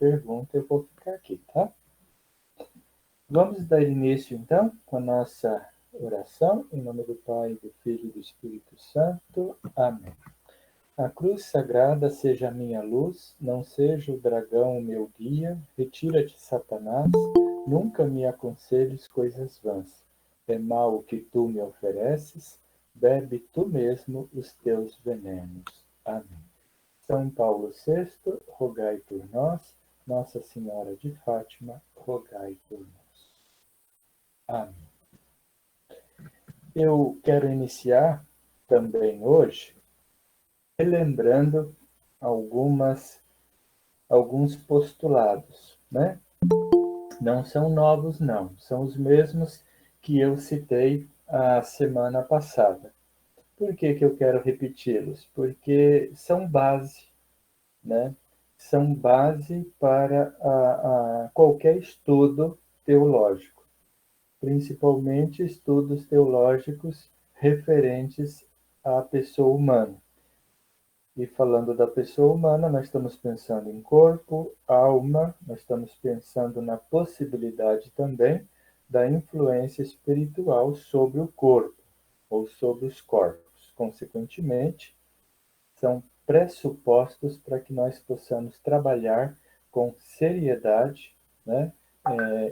pergunta, eu vou ficar aqui, tá? Vamos dar início, então, com a nossa oração, em nome do Pai, do Filho e do Espírito Santo. Amém. A cruz sagrada seja a minha luz, não seja o dragão o meu guia. Retira-te, Satanás, nunca me aconselhes coisas vãs. É mal o que tu me ofereces, bebe tu mesmo os teus venenos. Amém. São Paulo VI, rogai por nós. Nossa Senhora de Fátima, rogai por nós. Amém. Eu quero iniciar também hoje relembrando alguns postulados, né? Não são novos, não. São os mesmos que eu citei a semana passada. Por que que eu quero repeti-los? Porque são base, né? São base para qualquer estudo teológico, principalmente estudos teológicos referentes à pessoa humana. E falando da pessoa humana, nós estamos pensando em corpo, alma, nós estamos pensando na possibilidade também da influência espiritual sobre o corpo, ou sobre os corpos. Consequentemente, são pressupostos para que nós possamos trabalhar com seriedade, né,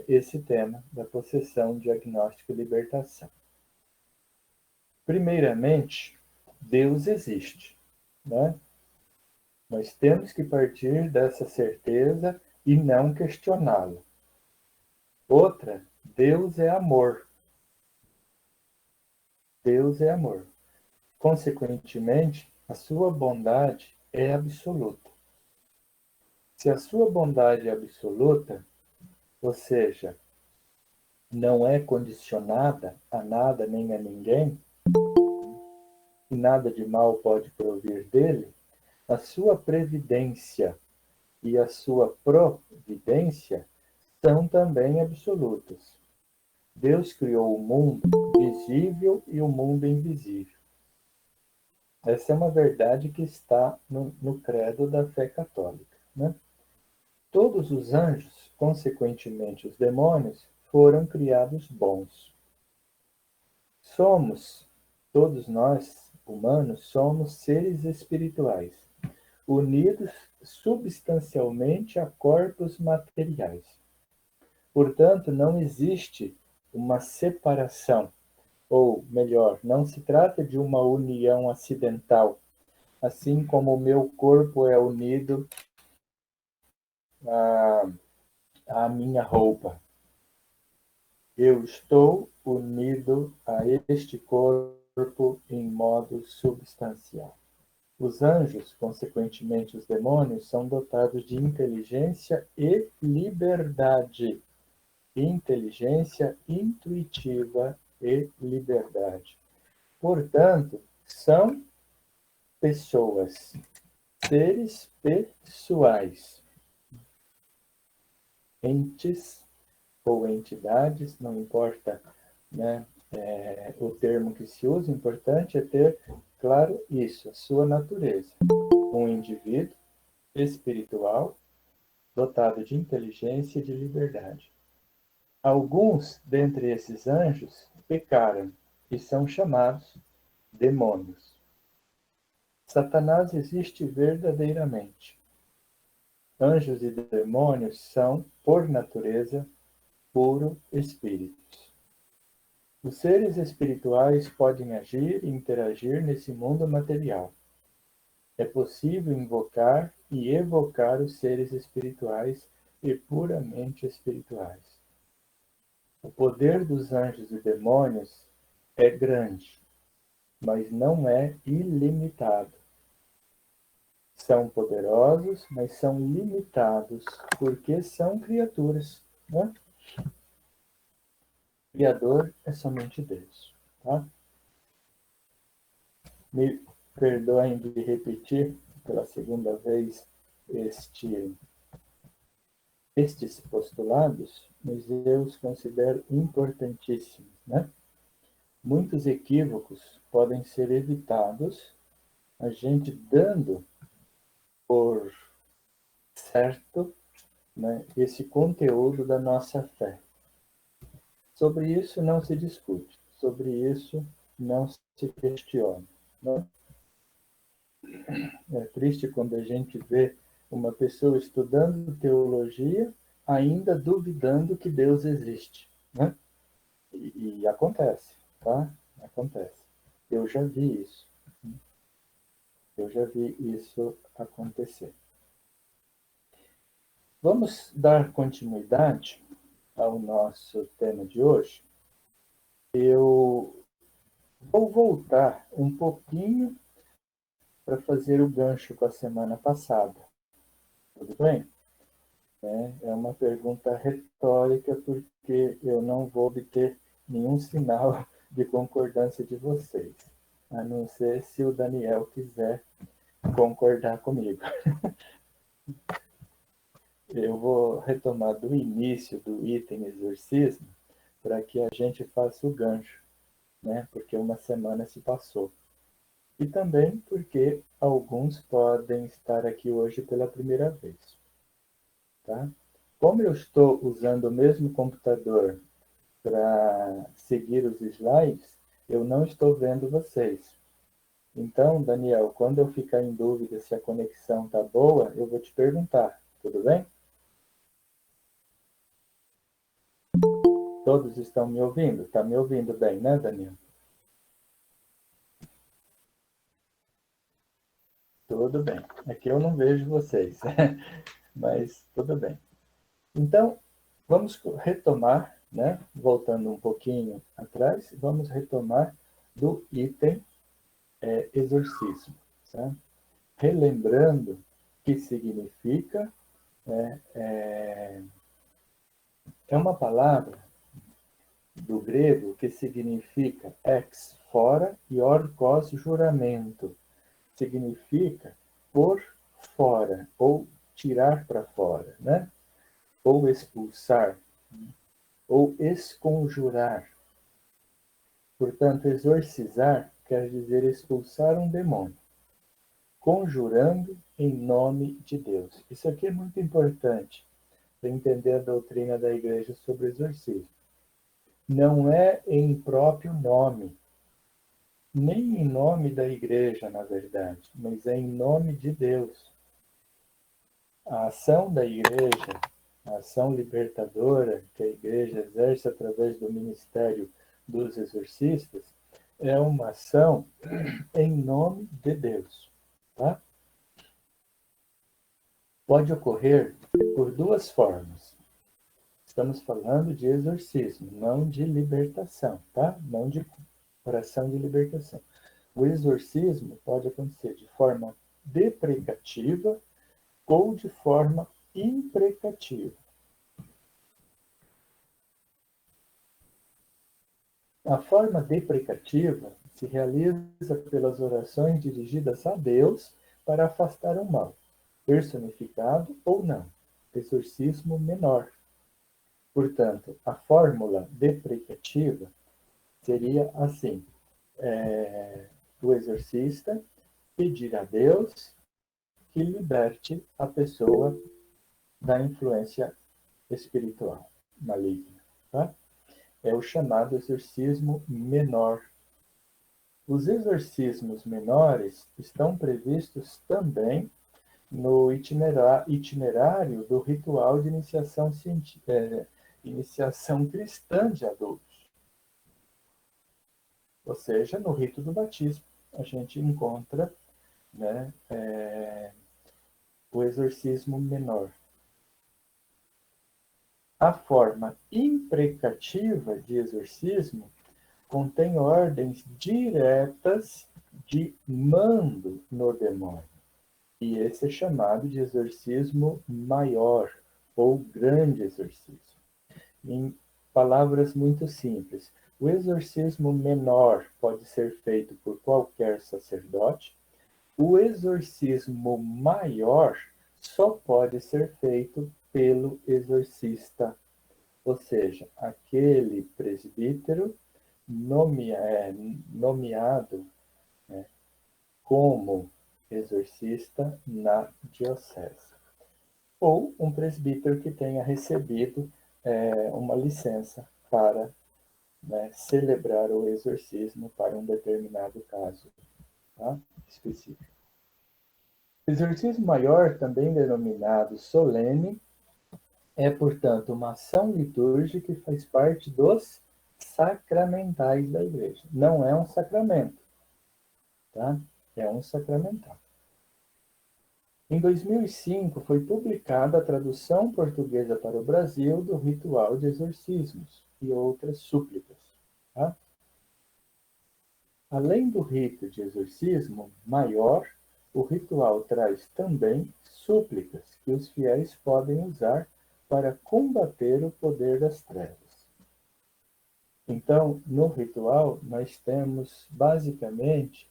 esse tema da possessão, diagnóstico e libertação. Primeiramente, Deus existe, né? Nós temos que partir dessa certeza e não questioná-la. Outra, Deus é amor. Deus é amor. Consequentemente, a sua bondade é absoluta. Se a sua bondade é absoluta, ou seja, não é condicionada a nada nem a ninguém, e nada de mal pode provir dele, a sua previdência e a sua providência são também absolutas. Deus criou o mundo visível e o mundo invisível. Essa é uma verdade que está no credo da fé católica, né? Todos os anjos, consequentemente os demônios, foram criados bons. Todos nós, humanos, somos seres espirituais, unidos substancialmente a corpos materiais. Portanto, não existe uma separação, ou melhor, não se trata de uma união acidental, assim como o meu corpo é unido à minha roupa. Eu estou unido a este corpo em modo substancial. Os anjos, consequentemente os demônios, são dotados de inteligência e liberdade. Inteligência intuitiva e liberdade. Portanto, são pessoas, seres pessoais, entes ou entidades, não importa, né, o termo que se usa, o importante é ter claro isso, a sua natureza. Um indivíduo espiritual dotado de inteligência e de liberdade. Alguns dentre esses anjos pecaram e são chamados demônios. Satanás existe verdadeiramente. Anjos e demônios são, por natureza, puro espíritos. Os seres espirituais podem agir e interagir nesse mundo material. É possível invocar e evocar os seres espirituais e puramente espirituais. O poder dos anjos e demônios é grande, mas não é ilimitado. São poderosos, mas são limitados, porque são criaturas, né? O Criador é somente Deus, tá? Me perdoem de repetir pela segunda vez estes postulados, mas eu os considero importantíssimos, né? Muitos equívocos podem ser evitados a gente dando por certo né, esse conteúdo da nossa fé. Sobre isso não se discute, sobre isso não se questiona. Né? É triste quando a gente vê uma pessoa estudando teologia ainda duvidando que Deus existe. Né? E acontece, tá? Acontece. Eu já vi isso. Eu já vi isso acontecer. Vamos dar continuidade ao nosso tema de hoje. Eu vou voltar um pouquinho para fazer o gancho com a semana passada. Tudo bem? É uma pergunta retórica, porque eu não vou obter nenhum sinal de concordância de vocês, a não ser se o Daniel quiser concordar comigo. Eu vou retomar do início do item exorcismo para que a gente faça o gancho, né? Porque uma semana se passou. E também porque alguns podem estar aqui hoje pela primeira vez. Tá? Como eu estou usando o mesmo computador para seguir os slides, eu não estou vendo vocês. Então, Daniel, quando eu ficar em dúvida se a conexão está boa, eu vou te perguntar, tudo bem? Todos estão me ouvindo? Está me ouvindo bem, né, Daniel? Tudo bem. Aqui eu não vejo vocês, mas tudo bem. Então, vamos retomar, né? Voltando um pouquinho atrás, vamos retomar do item exorcismo. Tá? Relembrando que significa, é uma palavra do grego que significa ex, fora, e orkos, juramento. Significa por fora, ou tirar para fora, né? Ou expulsar, ou esconjurar. Portanto, exorcizar quer dizer expulsar um demônio, conjurando em nome de Deus. Isso aqui é muito importante para entender a doutrina da igreja sobre exorcismo. Não é em próprio nome, nem em nome da igreja, na verdade, mas é em nome de Deus. A ação da igreja, a ação libertadora que a igreja exerce através do ministério dos exorcistas, é uma ação em nome de Deus. Tá? Pode ocorrer por duas formas. Estamos falando de exorcismo, não de libertação, tá? Não de oração de libertação. O exorcismo pode acontecer de forma deprecativa ou de forma imprecativa. A forma deprecativa se realiza pelas orações dirigidas a Deus para afastar o mal, personificado ou não, exorcismo menor. Portanto, a fórmula deprecativa seria assim: o exorcista pedir a Deus que liberte a pessoa da influência espiritual maligna. Tá? É o chamado exorcismo menor. Os exorcismos menores estão previstos também no itinerário do ritual de iniciação cristã de adultos. Ou seja, no rito do batismo, a gente encontra, né, o exorcismo menor. A forma imprecativa de exorcismo contém ordens diretas de mando no demônio. E esse é chamado de exorcismo maior, ou grande exorcismo. Em palavras muito simples, o exorcismo menor pode ser feito por qualquer sacerdote, o exorcismo maior só pode ser feito pelo exorcista, ou seja, aquele presbítero nomeado, né, como exorcista na diocese. ou um presbítero que tenha recebido uma licença para, né, celebrar o exorcismo para um determinado caso, tá? Específico. Exorcismo maior, também denominado solene, é, portanto, uma ação litúrgica que faz parte dos sacramentais da igreja. Não é um sacramento, tá? É um sacramental. Em 2005, foi publicada a tradução portuguesa para o Brasil do ritual de exorcismos e outras súplicas, tá? Além do rito de exorcismo maior, o ritual traz também súplicas que os fiéis podem usar para combater o poder das trevas. Então, no ritual, nós temos basicamente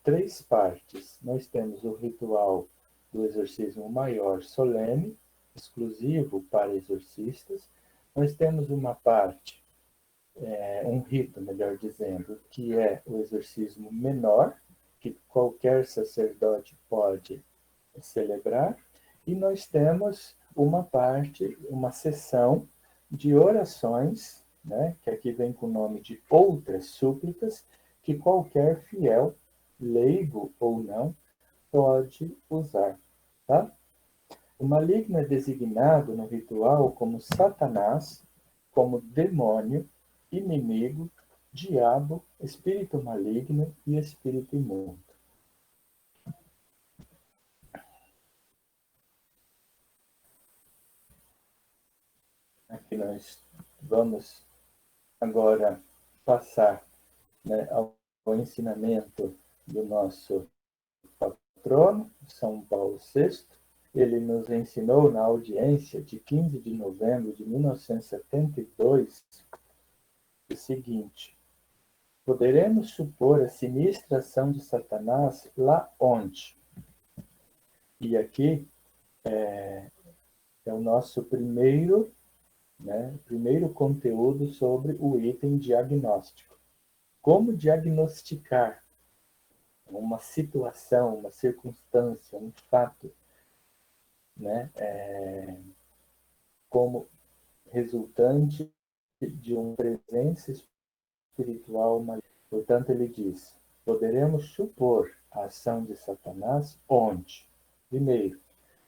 três partes. Nós temos o ritual do exorcismo maior solene, exclusivo para exorcistas. Nós temos uma parte, um rito, melhor dizendo, que é o exorcismo menor, que qualquer sacerdote pode celebrar. E nós temos uma parte, uma sessão de orações, né, que aqui vem com o nome de outras súplicas, que qualquer fiel, leigo ou não, pode usar. Tá? O maligno é designado no ritual como Satanás, como demônio, inimigo, diabo, espírito maligno e espírito imundo. Aqui nós vamos agora passar, né, ao ensinamento do nosso patrono, São Paulo VI. Ele nos ensinou na audiência de 15 de novembro de 1972 o seguinte: poderemos supor a sinistra ação de Satanás lá onde? E aqui é o nosso primeiro conteúdo sobre o item diagnóstico. Como diagnosticar uma situação, uma circunstância, um fato, né, como resultante de uma presença espiritual maligna. Portanto, ele diz: poderemos supor a ação de Satanás onde? Primeiro,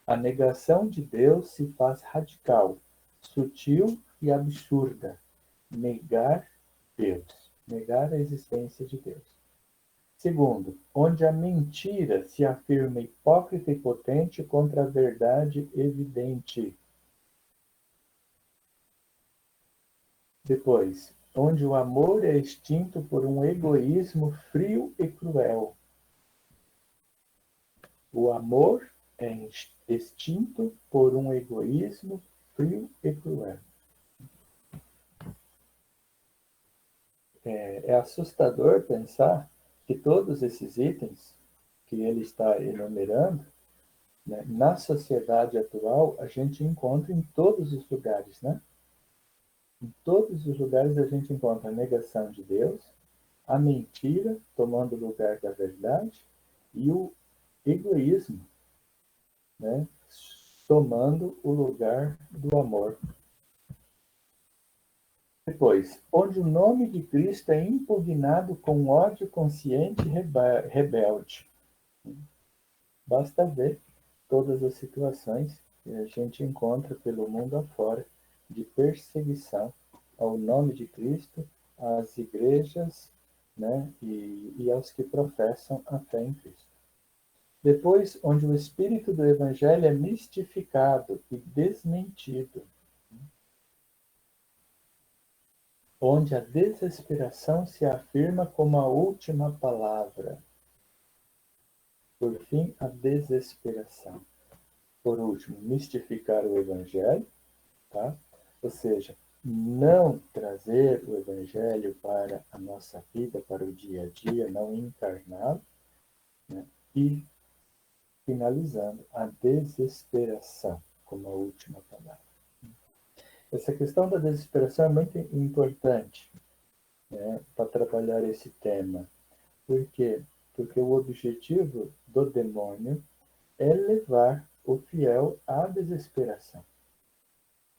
a negação de Deus se faz radical, sutil e absurda. Negar Deus, negar a existência de Deus. Segundo, onde a mentira se afirma hipócrita e potente contra a verdade evidente. Depois, onde o amor é extinto por um egoísmo frio e cruel. O amor é extinto por um egoísmo frio e cruel. É assustador pensar que todos esses itens que ele está enumerando, né, na sociedade atual, a gente encontra em todos os lugares, né? Em todos os lugares a gente encontra a negação de Deus, a mentira tomando o lugar da verdade e o egoísmo, né, tomando o lugar do amor. Depois, onde o nome de Cristo é impugnado com ódio consciente e rebelde. Basta ver todas as situações que a gente encontra pelo mundo afora de perseguição ao nome de Cristo, às igrejas, né, e aos que professam a fé em Cristo. Depois, onde o espírito do Evangelho é mistificado e desmentido, onde a desesperação se afirma como a última palavra. Por fim, a desesperação. Por último, mistificar o Evangelho, tá? Ou seja, não trazer o Evangelho para a nossa vida, para o dia a dia, não encarná-lo, né? E, finalizando, a desesperação como a última palavra. Essa questão da desesperação é muito importante, né, para trabalhar esse tema. Por quê? Porque o objetivo do demônio é levar o fiel à desesperação. O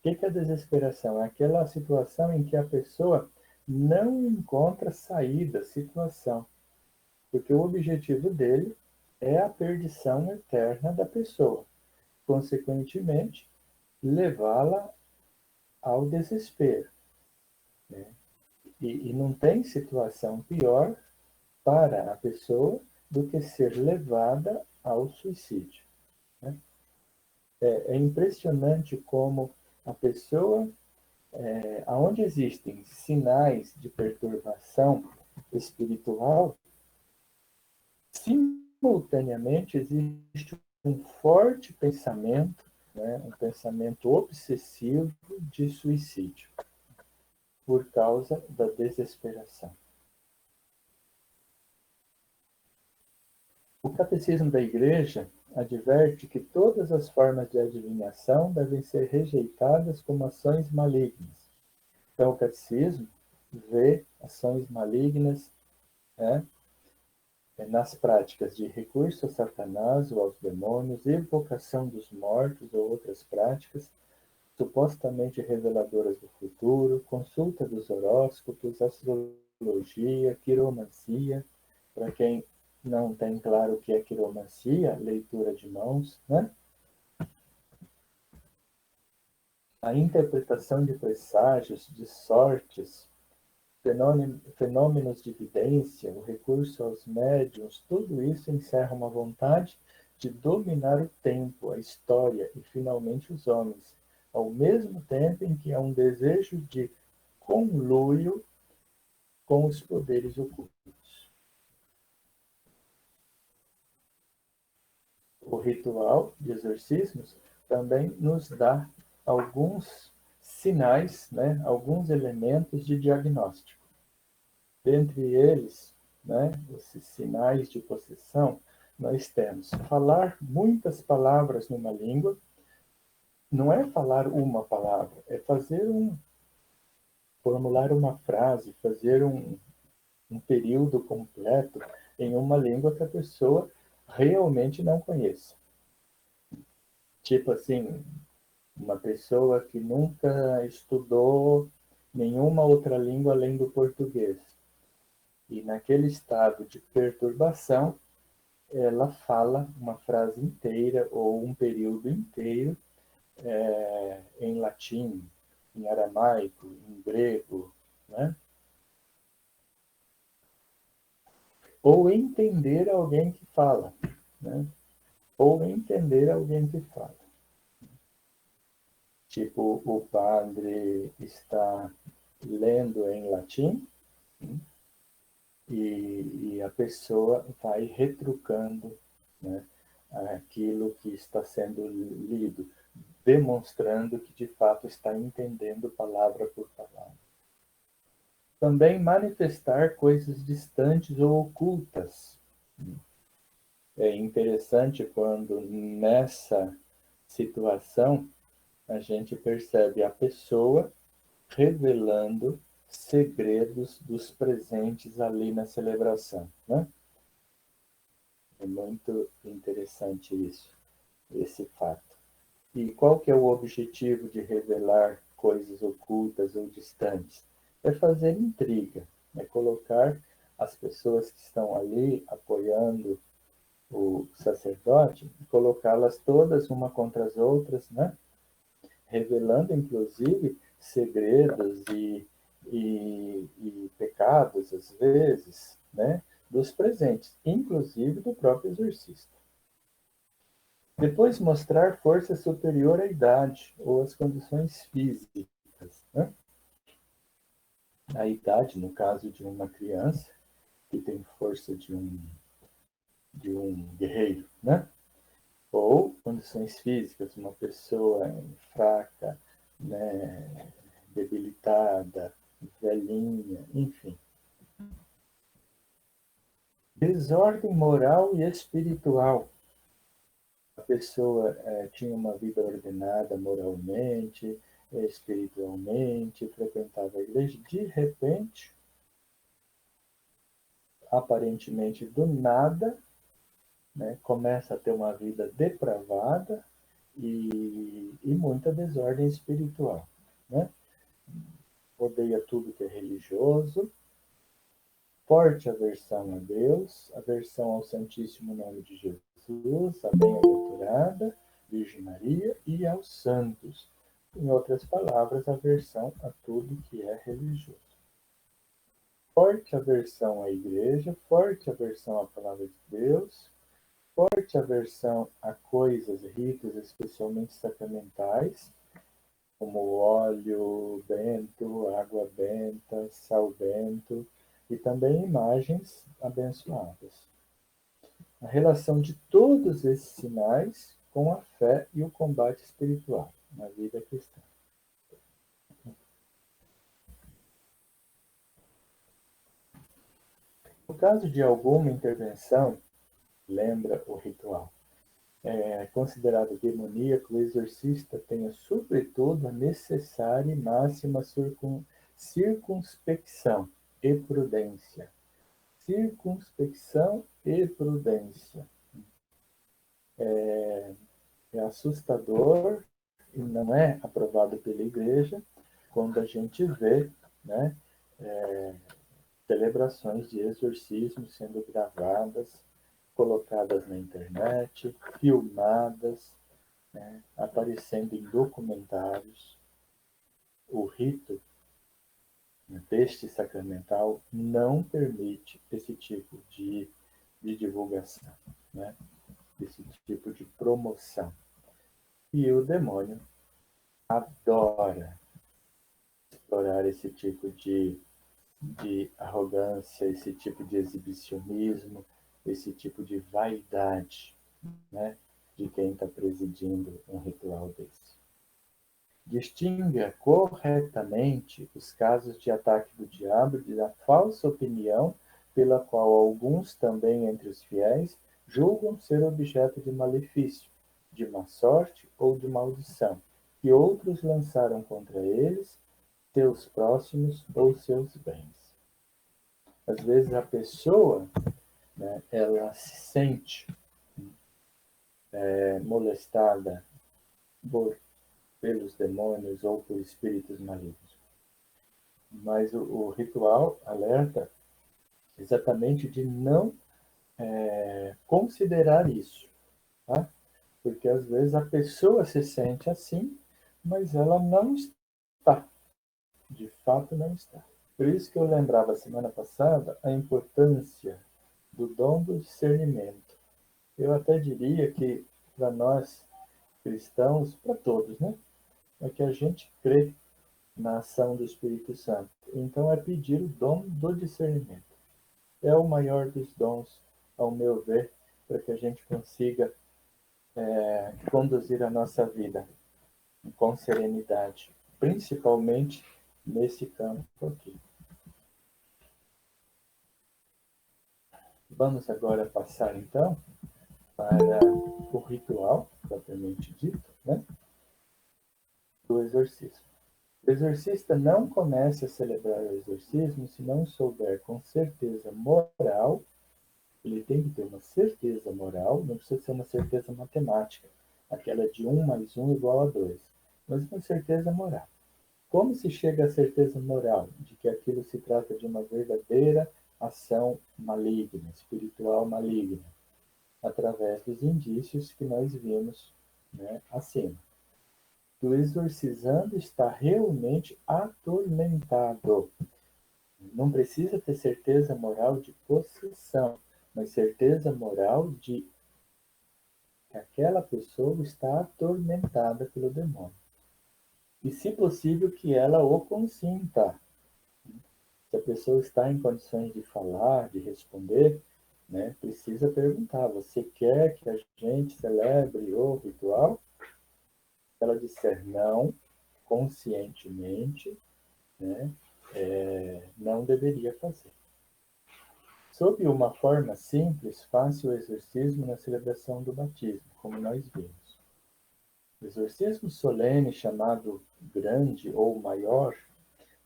que é a desesperação? É aquela situação em que a pessoa não encontra saída, situação, porque o objetivo dele é a perdição eterna da pessoa. Consequentemente, levá-la ao desespero. Né? E não tem situação pior para a pessoa do que ser levada ao suicídio. Né? É impressionante como a pessoa, aonde existem sinais de perturbação espiritual, simultaneamente existe um forte pensamento, né, um pensamento obsessivo de suicídio, por causa da desesperação. O Catecismo da Igreja adverte que todas as formas de adivinhação devem ser rejeitadas como ações malignas. Então, o Catecismo vê ações malignas, né, nas práticas de recurso a Satanás ou aos demônios, evocação dos mortos ou outras práticas supostamente reveladoras do futuro, consulta dos horóscopos, astrologia, quiromancia. Para quem não tem claro o que é quiromancia, leitura de mãos, né? A interpretação de presságios, de sortes, fenômenos de evidência, o recurso aos médiuns, tudo isso encerra uma vontade de dominar o tempo, a história e, finalmente, os homens, ao mesmo tempo em que há um desejo de conluio com os poderes ocultos. O ritual de exorcismos também nos dá alguns sinais, né, alguns elementos de diagnóstico. Dentre eles, né, esses sinais de possessão, nós temos falar muitas palavras numa língua. Não é falar uma palavra, é formular uma frase, fazer um período completo em uma língua que a pessoa realmente não conheça. Tipo assim, uma pessoa que nunca estudou nenhuma outra língua além do português. E naquele estado de perturbação, ela fala uma frase inteira ou um período inteiro em latim, em aramaico, em grego, né? Ou entender alguém que fala, né? Ou entender alguém que fala. Tipo, o padre está lendo em latim, né? E a pessoa vai retrucando, né, aquilo que está sendo lido, demonstrando que de fato está entendendo palavra por palavra. Também manifestar coisas distantes ou ocultas. É interessante quando nessa situação a gente percebe a pessoa revelando segredos dos presentes ali na celebração, né? É muito interessante isso, esse fato. E qual que é o objetivo de revelar coisas ocultas ou distantes? É fazer intriga, é colocar as pessoas que estão ali apoiando o sacerdote, colocá-las todas uma contra as outras, né? Revelando, inclusive, segredos e pecados, às vezes, né? Dos presentes, inclusive do próprio exorcista. Depois, mostrar força superior à idade ou às condições físicas. Né? A idade, no caso de uma criança, que tem força de um guerreiro, né? Ou condições físicas, uma pessoa fraca, né? Debilitada, velhinha, enfim. Desordem moral e espiritual. A pessoa tinha uma vida ordenada moralmente, espiritualmente, frequentava a igreja, de repente, aparentemente do nada, né, começa a ter uma vida depravada, e muita desordem espiritual, né? Odeia tudo que é religioso, forte aversão a Deus, aversão ao Santíssimo Nome de Jesus, à bem-aventurada Virgem Maria e aos santos. Em outras palavras, aversão a tudo que é religioso. Forte aversão à igreja, forte aversão à palavra de Deus, forte aversão a coisas, ritos, especialmente sacramentais, como óleo bento, água benta, sal bento, e também imagens abençoadas. A relação de todos esses sinais com a fé e o combate espiritual na vida cristã. No caso de alguma intervenção, lembra o ritual, é considerado demoníaco, o exorcista tenha, sobretudo, a necessária e máxima circunspecção e prudência. Circunspecção e prudência. É assustador e não é aprovado pela igreja quando a gente vê, né, celebrações de exorcismo sendo gravadas, colocadas na internet, filmadas, né, aparecendo em documentários. O rito deste sacramental não permite esse tipo de divulgação, né, esse tipo de promoção. E o demônio adora explorar esse tipo de arrogância, esse tipo de exibicionismo, esse tipo de vaidade, né, de quem está presidindo um ritual desse. Distinga corretamente os casos de ataque do diabo e da falsa opinião pela qual alguns também entre os fiéis julgam ser objeto de malefício, de má sorte ou de maldição, que outros lançaram contra eles, seus próximos ou seus bens. Às vezes a pessoa, né, ela se sente molestada por, pelos demônios ou por espíritos malignos. Mas o ritual alerta exatamente de não considerar isso, tá? Porque às vezes a pessoa se sente assim, mas ela não está, de fato não está. Por isso que eu lembrava semana passada a importância do dom do discernimento. Eu até diria que para nós cristãos, para todos, né? É que a gente crê na ação do Espírito Santo. Então é pedir o dom do discernimento. É o maior dos dons, ao meu ver, para que a gente consiga conduzir a nossa vida com serenidade, principalmente nesse campo aqui. Vamos agora passar então para o ritual propriamente dito, né, do exorcismo. O exorcista não começa a celebrar o exorcismo se não souber com certeza moral. Ele tem que ter uma certeza moral, não precisa ser uma certeza matemática, aquela de 1 + 1 = 2, mas uma certeza moral. Como se chega à certeza moral de que aquilo se trata de uma verdadeira ação maligna, espiritual maligna? Através dos indícios que nós vimos, né, acima. O exorcizando está realmente atormentado. Não precisa ter certeza moral de possessão, mas certeza moral de que aquela pessoa está atormentada pelo demônio. E, se possível, que ela o consinta. Se a pessoa está em condições de falar, de responder, né, precisa perguntar: você quer que a gente celebre o ritual? Se ela disser não, conscientemente, né, não deveria fazer. Sob uma forma simples, faça o exorcismo na celebração do batismo, como nós vimos. O exorcismo solene, chamado grande ou maior,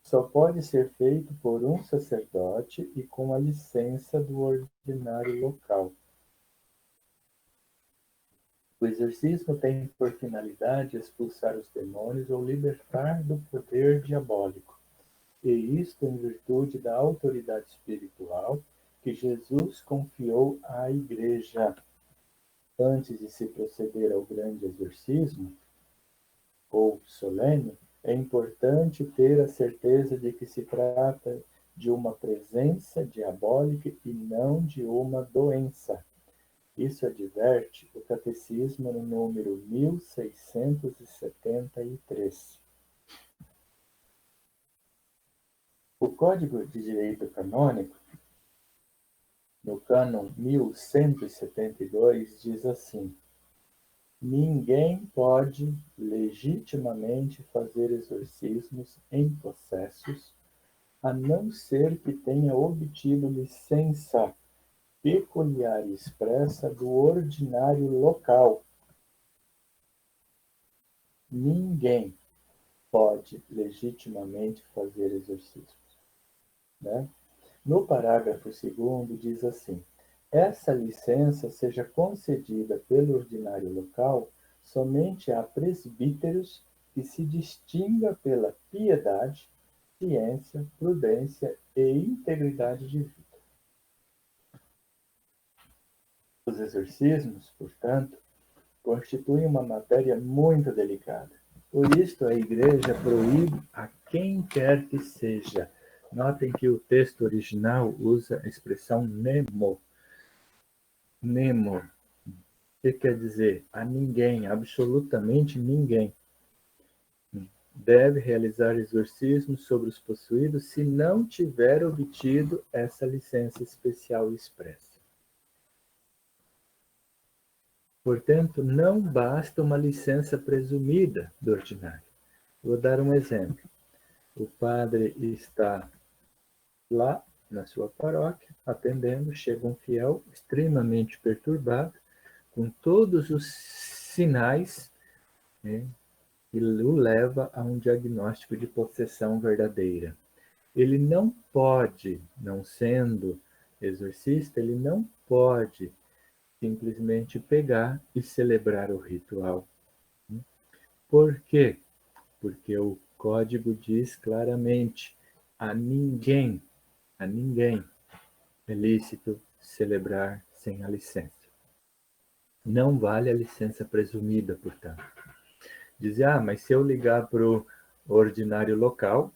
só pode ser feito por um sacerdote e com a licença do ordinário local. O exorcismo tem por finalidade expulsar os demônios ou libertar do poder diabólico, e isto em virtude da autoridade espiritual que Jesus confiou à Igreja. Antes de se proceder ao grande exorcismo, ou solene, é importante ter a certeza de que se trata de uma presença diabólica e não de uma doença. Isso adverte o Catecismo no número 1673. O Código de Direito Canônico, no cânon 1172, diz assim: ninguém pode legitimamente fazer exorcismos em possessos, a não ser que tenha obtido licença peculiar e expressa do ordinário local. Ninguém pode legitimamente fazer exorcismos, né? No parágrafo 2º diz assim: essa licença seja concedida pelo ordinário local somente a presbíteros que se distinga pela piedade, ciência, prudência e integridade de vida. Os exorcismos, portanto, constituem uma matéria muito delicada. Por isto, a Igreja proíbe a quem quer que seja. Notem que o texto original usa a expressão nemo. Nemo. O que quer dizer? A ninguém, absolutamente ninguém, deve realizar exorcismos sobre os possuídos se não tiver obtido essa licença especial e expressa. Portanto, não basta uma licença presumida do ordinário. Vou dar um exemplo. O padre está lá na sua paróquia, atendendo, chega um fiel extremamente perturbado, com todos os sinais, né, que o leva a um diagnóstico de possessão verdadeira. Ele não pode, não sendo exorcista, ele não pode simplesmente pegar e celebrar o ritual. Por quê? Porque o código diz claramente: a ninguém é lícito celebrar sem a licença. Não vale a licença presumida, portanto. Dizer, mas se eu ligar para o ordinário local,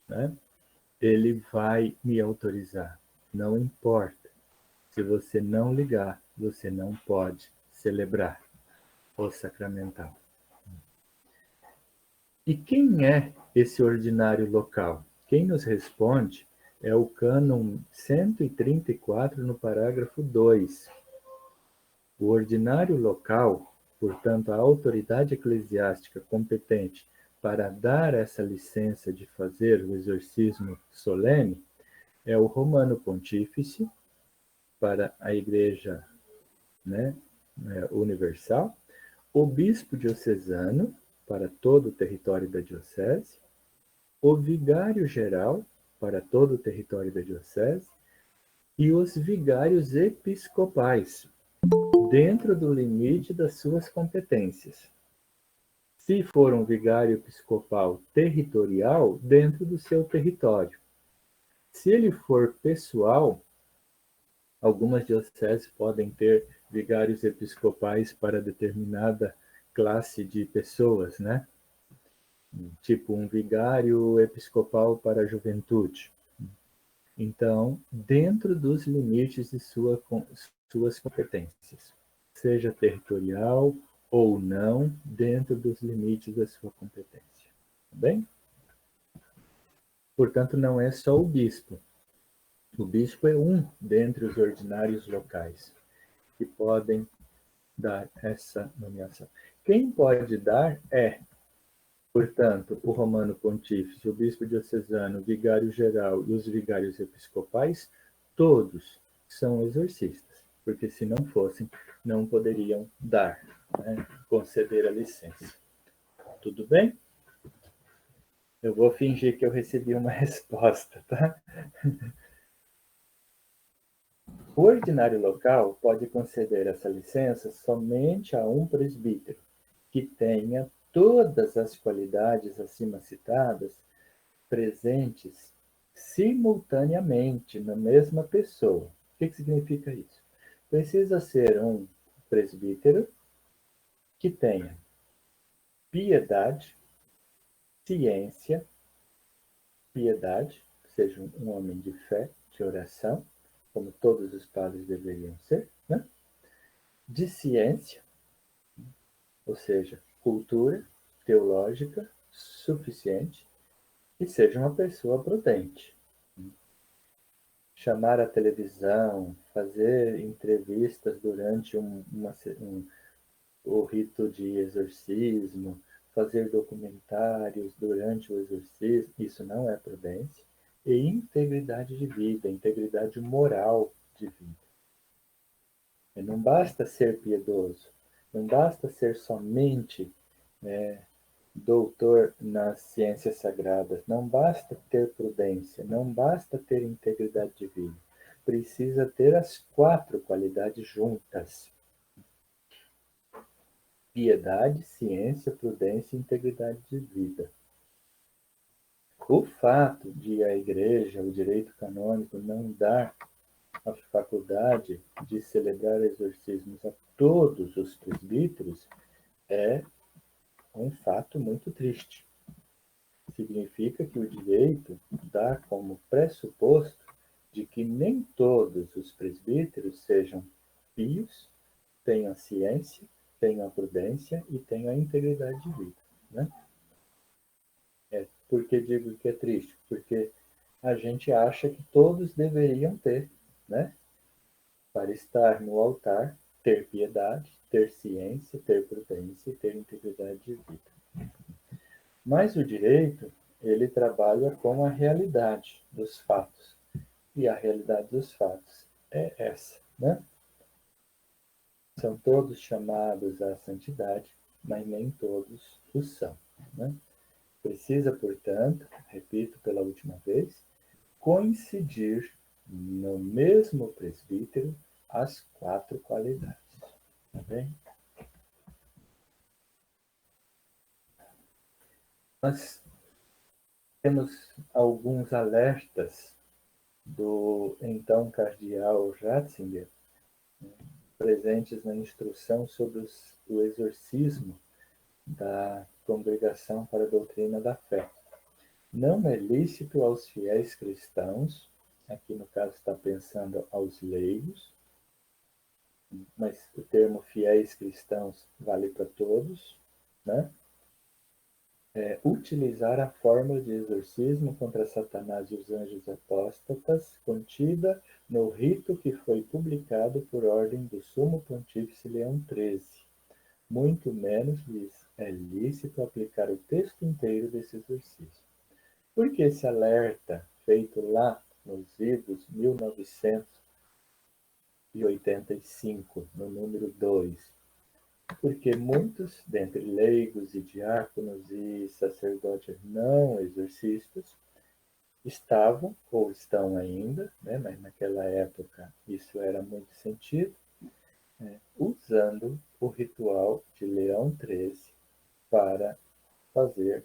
né, ele vai me autorizar. Não importa. Se você não ligar, você não pode celebrar o sacramental. E quem é esse ordinário local? Quem nos responde é o cânon 134, no parágrafo 2. O ordinário local, portanto, a autoridade eclesiástica competente para dar essa licença de fazer o exorcismo solene, é o Romano Pontífice, para a Igreja, né, universal, o bispo diocesano, para todo o território da diocese, o vigário-geral, para todo o território da diocese, e os vigários episcopais, dentro do limite das suas competências. Se for um vigário episcopal territorial, dentro do seu território. Se ele for pessoal, algumas dioceses podem ter vigários episcopais para determinada classe de pessoas, né? Tipo um vigário episcopal para a juventude. Então, dentro dos limites de suas competências, seja territorial ou não, dentro dos limites da sua competência. Tá bem? Portanto, não é só o bispo. O bispo é um dentre os ordinários locais que podem dar essa nomeação. Quem pode dar é, portanto, o Romano Pontífice, o Bispo Diocesano, o Vigário-Geral e os Vigários Episcopais, todos são exorcistas, porque se não fossem, não poderiam dar, né, conceder a licença. Tudo bem? Eu vou fingir que eu recebi uma resposta, tá? O ordinário local pode conceder essa licença somente a um presbítero que tenha todas as qualidades acima citadas presentes simultaneamente na mesma pessoa. O que significa isso? Precisa ser um presbítero que tenha piedade, ciência, piedade, seja um homem de fé, de oração, como todos os padres deveriam ser, né? De ciência, ou seja, cultura teológica suficiente e seja uma pessoa prudente. Chamar a televisão, fazer entrevistas durante o rito de exorcismo, fazer documentários durante o exorcismo, isso não é prudência. E integridade de vida, integridade moral de vida. E não basta ser piedoso, não basta ser somente doutor nas ciências sagradas, não basta ter prudência, não basta ter integridade de vida. Precisa ter as 4 qualidades juntas: piedade, ciência, prudência e integridade de vida. O fato de a Igreja, o direito canônico, não dar a faculdade de celebrar exorcismos a todos os presbíteros é um fato muito triste. Significa que o direito dá como pressuposto de que nem todos os presbíteros sejam pios, tenham ciência, tenham a prudência e tenham a integridade de vida. Né? Por que digo que é triste? Porque a gente acha que todos deveriam ter, né? Para estar no altar, ter piedade, ter ciência, ter prudência e ter integridade de vida. Mas o direito, ele trabalha com a realidade dos fatos. E a realidade dos fatos é essa, né? São todos chamados à santidade, mas nem todos o são, né? Precisa, portanto, repito pela última vez, coincidir no mesmo presbítero as 4 qualidades. Tá bem? Nós temos alguns alertas do então cardeal Ratzinger, presentes na instrução sobre o exorcismo da Congregação para a Doutrina da Fé. Não é lícito aos fiéis cristãos, aqui no caso está pensando aos leigos, mas o termo fiéis cristãos vale para todos, né? Utilizar a fórmula de exorcismo contra Satanás e os anjos apóstatas contida no rito que foi publicado por ordem do Sumo Pontífice Leão XIII. Muito menos lhes é lícito aplicar o texto inteiro desse exorcismo. Por que esse alerta, feito lá nos idos 1985, no número 2, porque muitos, dentre leigos e diáconos e sacerdotes não exorcistas, estavam, ou estão ainda, né, mas naquela época isso era muito sentido, usando o ritual de Leão XIII para fazer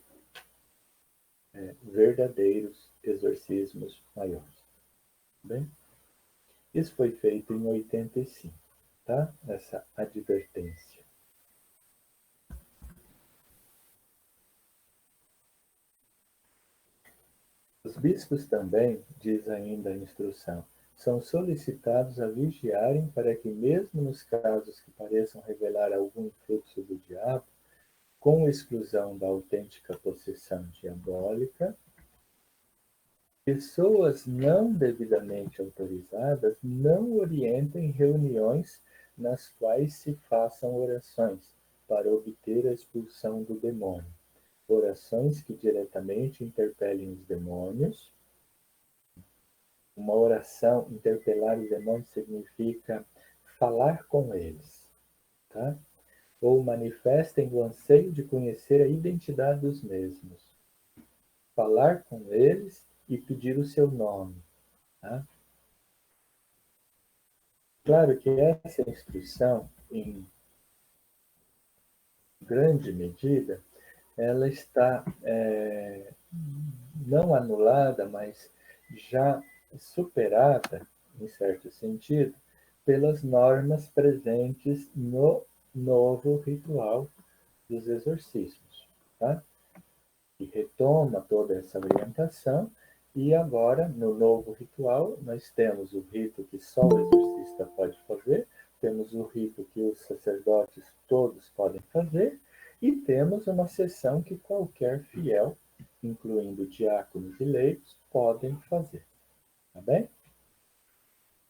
verdadeiros exorcismos maiores. Bem, isso foi feito em 85, tá? Essa advertência. Os bispos também, diz ainda a instrução, são solicitados a vigiarem para que, mesmo nos casos que pareçam revelar algum influxo do diabo, com exclusão da autêntica possessão diabólica, pessoas não devidamente autorizadas não orientem reuniões nas quais se façam orações para obter a expulsão do demônio. Orações que diretamente interpelem os demônios. Uma oração, interpelar os demônios, significa falar com eles, tá? Ou manifestem o anseio de conhecer a identidade dos mesmos. Falar com eles e pedir o seu nome, tá? Claro que essa instrução, em grande medida, ela está não anulada, mas já superada, em certo sentido, pelas normas presentes no novo ritual dos exorcismos, tá? Que retoma toda essa orientação e agora, no novo ritual, nós temos o rito que só o exorcista pode fazer, temos o rito que os sacerdotes todos podem fazer e temos uma sessão que qualquer fiel, incluindo diáconos e leigos, podem fazer, tá bem?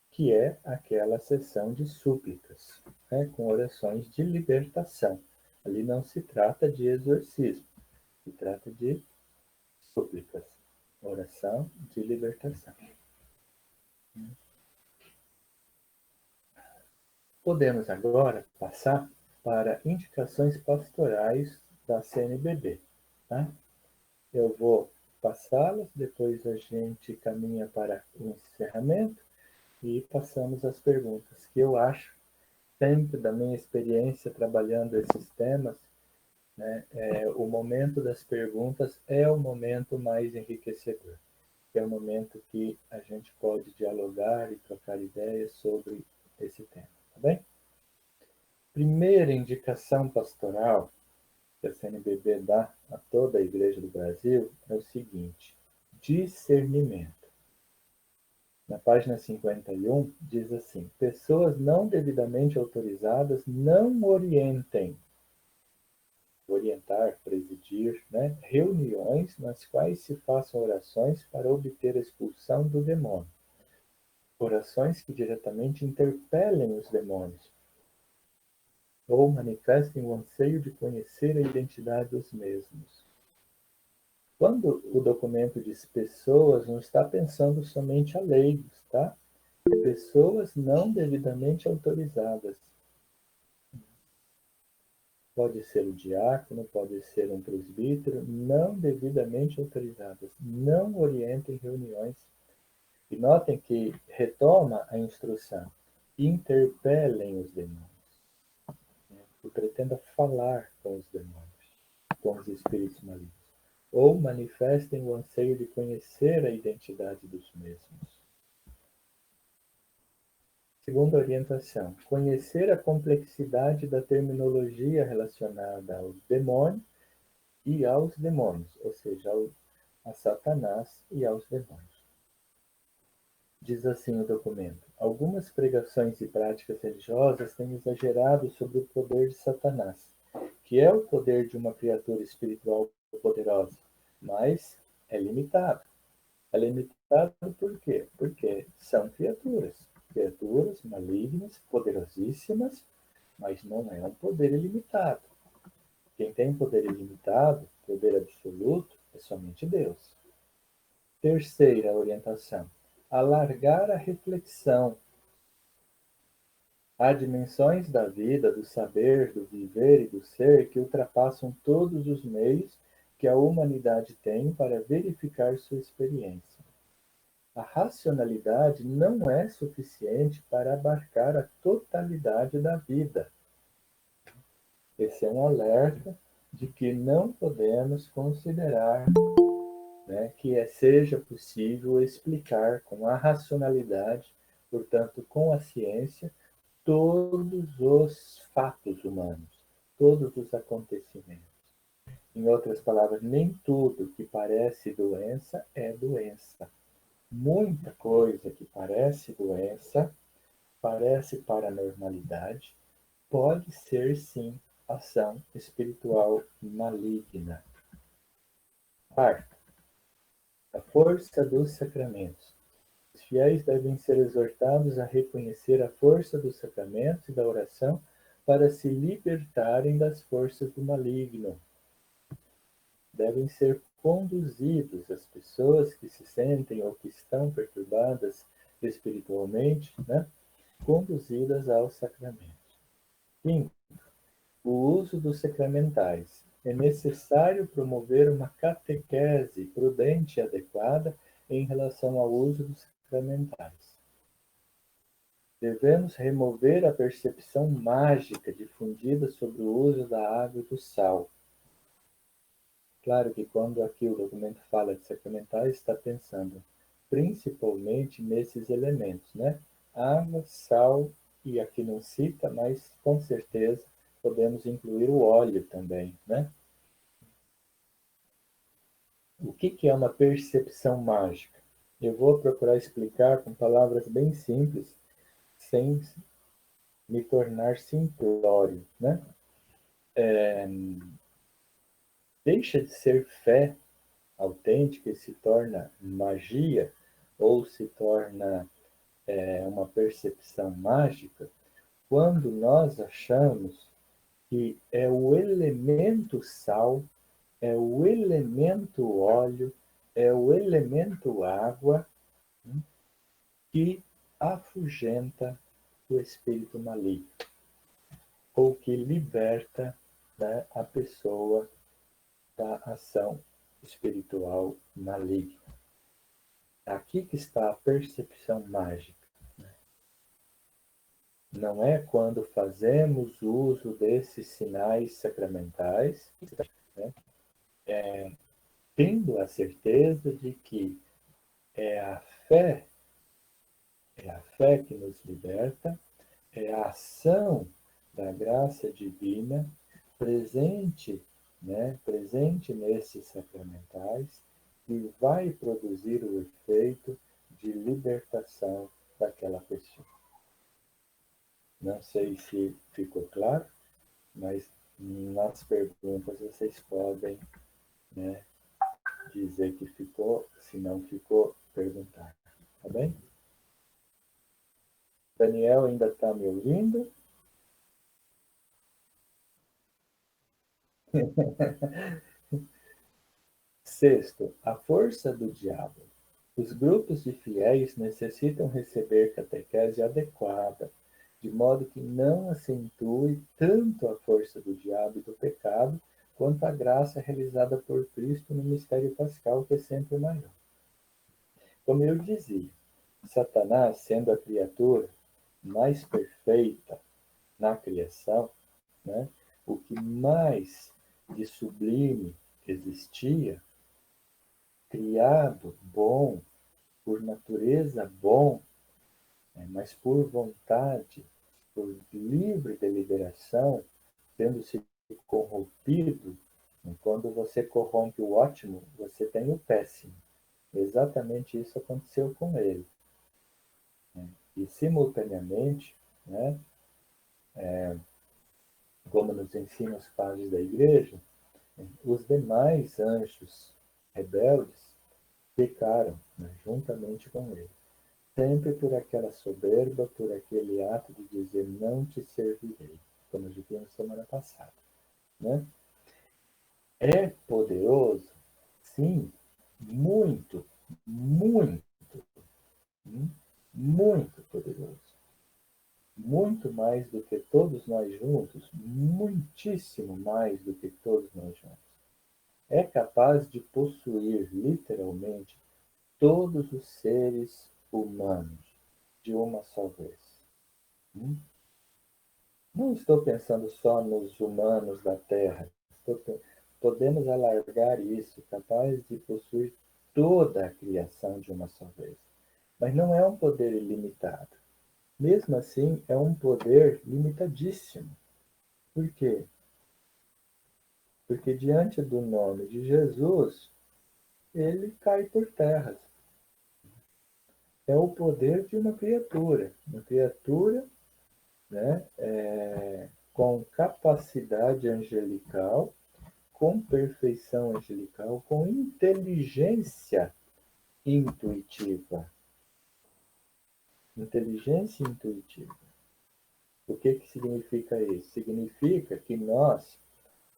Que é aquela sessão de súplicas, né, com orações de libertação. Ali não se trata de exorcismo, se trata de súplicas, oração de libertação. Podemos agora passar para indicações pastorais da CNBB. Tá? Eu vou passá-las, depois a gente caminha para o encerramento e passamos as perguntas, que eu acho, sempre da minha experiência trabalhando esses temas, né, o momento das perguntas é o momento mais enriquecedor. É o momento que a gente pode dialogar e trocar ideias sobre esse tema, tá bem? Primeira indicação pastoral que a CNBB dá a toda a Igreja do Brasil é o seguinte: discernimento. Na página 51, diz assim: pessoas não devidamente autorizadas não orientem. Orientar, presidir, né? Reuniões nas quais se façam orações para obter a expulsão do demônio. Orações que diretamente interpelem os demônios ou manifestem o anseio de conhecer a identidade dos mesmos. Quando o documento diz pessoas, não está pensando somente a leigos, tá? Pessoas não devidamente autorizadas. Pode ser o diácono, pode ser um presbítero, não devidamente autorizadas. Não orientem reuniões. E notem que retoma a instrução. Interpelem os demônios. Que pretenda falar com os demônios, com os espíritos malignos. Ou manifestem o anseio de conhecer a identidade dos mesmos. Segunda orientação: conhecer a complexidade da terminologia relacionada aos demônios e aos demônios, ou seja, a Satanás e aos demônios. Diz assim o documento: algumas pregações e práticas religiosas têm exagerado sobre o poder de Satanás, que é o poder de uma criatura espiritual poderosa, mas é limitado. É limitado por quê? Porque são criaturas malignas, poderosíssimas, mas não é um poder ilimitado. Quem tem poder ilimitado, poder absoluto, é somente Deus. Terceira orientação: alargar a reflexão. Há dimensões da vida, do saber, do viver e do ser que ultrapassam todos os meios que a humanidade tem para verificar sua experiência. A racionalidade não é suficiente para abarcar a totalidade da vida. Esse é um alerta de que não podemos considerar, né, que seja possível explicar com a racionalidade, portanto, com a ciência, todos os fatos humanos, todos os acontecimentos. Em outras palavras, nem tudo que parece doença é doença. Muita coisa que parece doença, parece paranormalidade, pode ser sim ação espiritual maligna. Quarto, a força dos sacramentos. Os fiéis devem ser exortados a reconhecer a força dos sacramentos e da oração para se libertarem das forças do maligno. Devem ser conduzidos as pessoas que se sentem ou que estão perturbadas espiritualmente, né? Conduzidas aos sacramentos. Quinto, o uso dos sacramentais. É necessário promover uma catequese prudente e adequada em relação ao uso dos sacramentais. Devemos remover a percepção mágica difundida sobre o uso da água e do sal. Claro que quando aqui o documento fala de sacramentais, está pensando principalmente nesses elementos, né? Água, sal, e aqui não cita, mas com certeza podemos incluir o óleo também, né? O que é uma percepção mágica? Eu vou procurar explicar com palavras bem simples, sem me tornar simplório, né? Deixa de ser fé autêntica e se torna magia, ou se torna uma percepção mágica, quando nós achamos que é o elemento sal, é o elemento óleo, é o elemento água que afugenta o espírito maligno, ou que liberta, né, a pessoa da ação espiritual maligna. Aqui que está a percepção mágica. Não é quando fazemos uso desses sinais sacramentais, né, tendo a certeza de que é a fé, é a fé que nos liberta, é a ação da graça divina presente, né, presente nesses sacramentais, que vai produzir o efeito de libertação daquela pessoa. Não sei se ficou claro, mas nas perguntas vocês podem, né, dizer que ficou, se não ficou, perguntar. Tá bem? Daniel ainda está me ouvindo? Sexto, a força do diabo. Os grupos de fiéis necessitam receber catequese adequada, de modo que não acentue tanto a força do diabo e do pecado, quanto a graça realizada por Cristo no mistério pascal, que é sempre maior. Como eu dizia, Satanás, sendo a criatura mais perfeita na criação, né, o que mais de sublime existia, criado, bom, por natureza bom, né, mas por vontade, por livre deliberação, tendo se corrompido, quando você corrompe o ótimo, você tem o péssimo. Exatamente isso aconteceu com ele. E, simultaneamente, né, como nos ensinam os padres da Igreja, os demais anjos rebeldes pecaram, né, juntamente com ele. Sempre por aquela soberba, por aquele ato de dizer não te servirei, como eu disse semana passada. Né? É poderoso? Sim, muito, muito, muito poderoso. Muito mais do que todos nós juntos, muitíssimo mais do que todos nós juntos. É capaz de possuir literalmente todos os seres humanos de uma só vez. Não estou pensando só nos humanos da Terra. Podemos alargar isso, capaz de possuir toda a criação de uma só vez. Mas não é um poder ilimitado. Mesmo assim, é um poder limitadíssimo. Por quê? Porque diante do nome de Jesus, ele cai por terra. É o poder de uma criatura, né, com capacidade angelical, com perfeição angelical, com inteligência intuitiva. Inteligência intuitiva. O que significa isso? Significa que nós,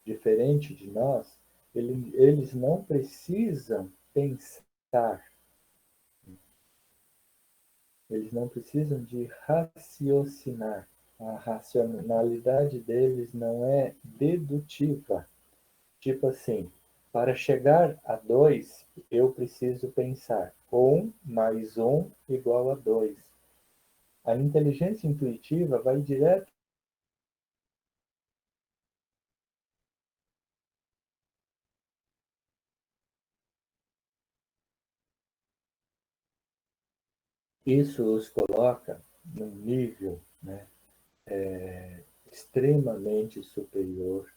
diferente de nós, eles não precisam pensar, eles não precisam de raciocinar. A racionalidade deles não é dedutiva. Tipo assim, para chegar a 2, eu preciso pensar 1 mais 1 igual a 2. A inteligência intuitiva vai direto. Isso os coloca num nível, né, extremamente superior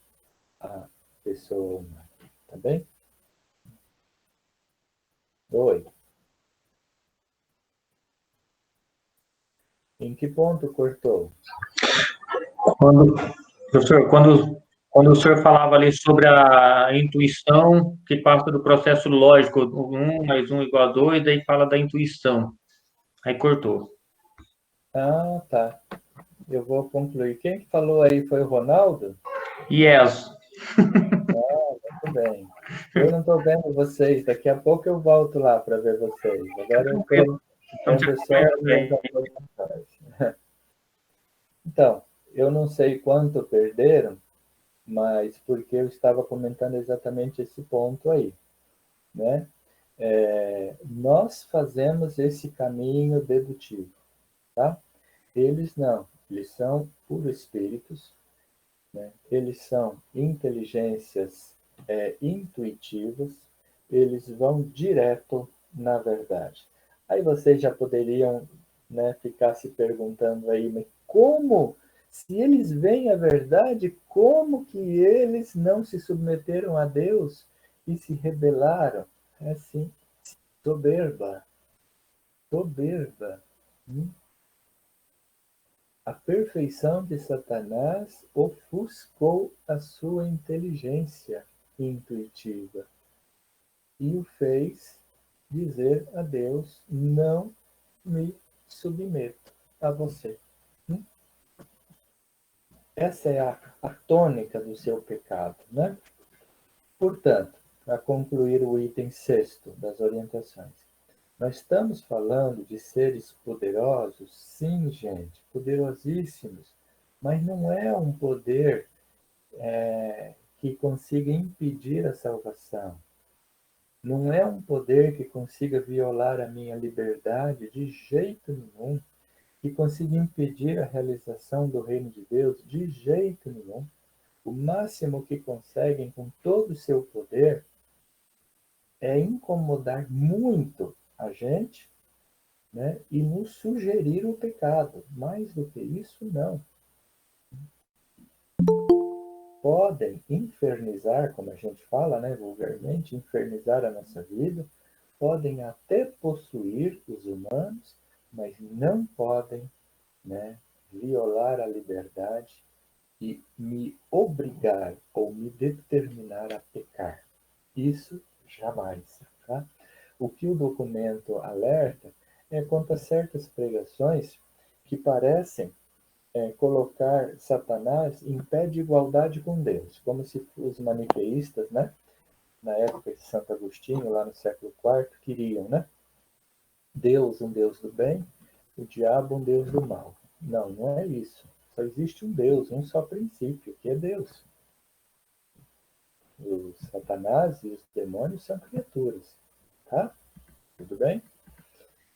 à pessoa humana. Tá bem? Oi. Em que ponto cortou? Quando, professor, quando o senhor falava ali sobre a intuição que passa do processo lógico, um mais um igual a dois, daí fala da intuição. Aí cortou. Ah, tá. Eu vou concluir. Quem que falou aí foi o Ronaldo? Yes. Muito bem. Eu não estou vendo vocês. Daqui a pouco eu volto lá para ver vocês. Agora eu estou Então, você vendo só as comenta minhas aí. anotações. Então, eu não sei quanto perderam, mas porque eu estava comentando exatamente esse ponto aí, né? Nós fazemos esse caminho dedutivo, tá? Eles não. Eles são puro espíritos, né? Eles são inteligências intuitivas, eles vão direto na verdade. Aí vocês já poderiam, né, ficar se perguntando aí, mas como, se eles veem a verdade, como que eles não se submeteram a Deus e se rebelaram? É assim, soberba, soberba. A perfeição de Satanás ofuscou a sua inteligência intuitiva e o fez dizer a Deus: não me submeto a você. Essa é a tônica do seu pecado, né? Portanto, para concluir o item sexto das orientações, nós estamos falando de seres poderosos, sim, gente, poderosíssimos, mas não é um poder que consiga impedir a salvação. Não é um poder que consiga violar a minha liberdade de jeito nenhum, que consiga impedir a realização do reino de Deus de jeito nenhum. O máximo que conseguem com todo o seu poder é incomodar muito a gente, né, e nos sugerir o pecado. Mais do que isso, não. Podem infernizar, como a gente fala, né, vulgarmente, infernizar a nossa vida, podem até possuir os humanos, mas não podem, né, violar a liberdade e me obrigar ou me determinar a pecar. Isso jamais. Tá? O que o documento alerta é quanto a certas pregações que parecem colocar Satanás em pé de igualdade com Deus, como se os maniqueístas, né, na época de Santo Agostinho, lá no século IV, queriam, né? Deus um Deus do bem, o diabo um Deus do mal. Não, não é isso. Só existe um Deus, um só princípio, que é Deus. Os Satanás e os demônios são criaturas, tá? Tudo bem?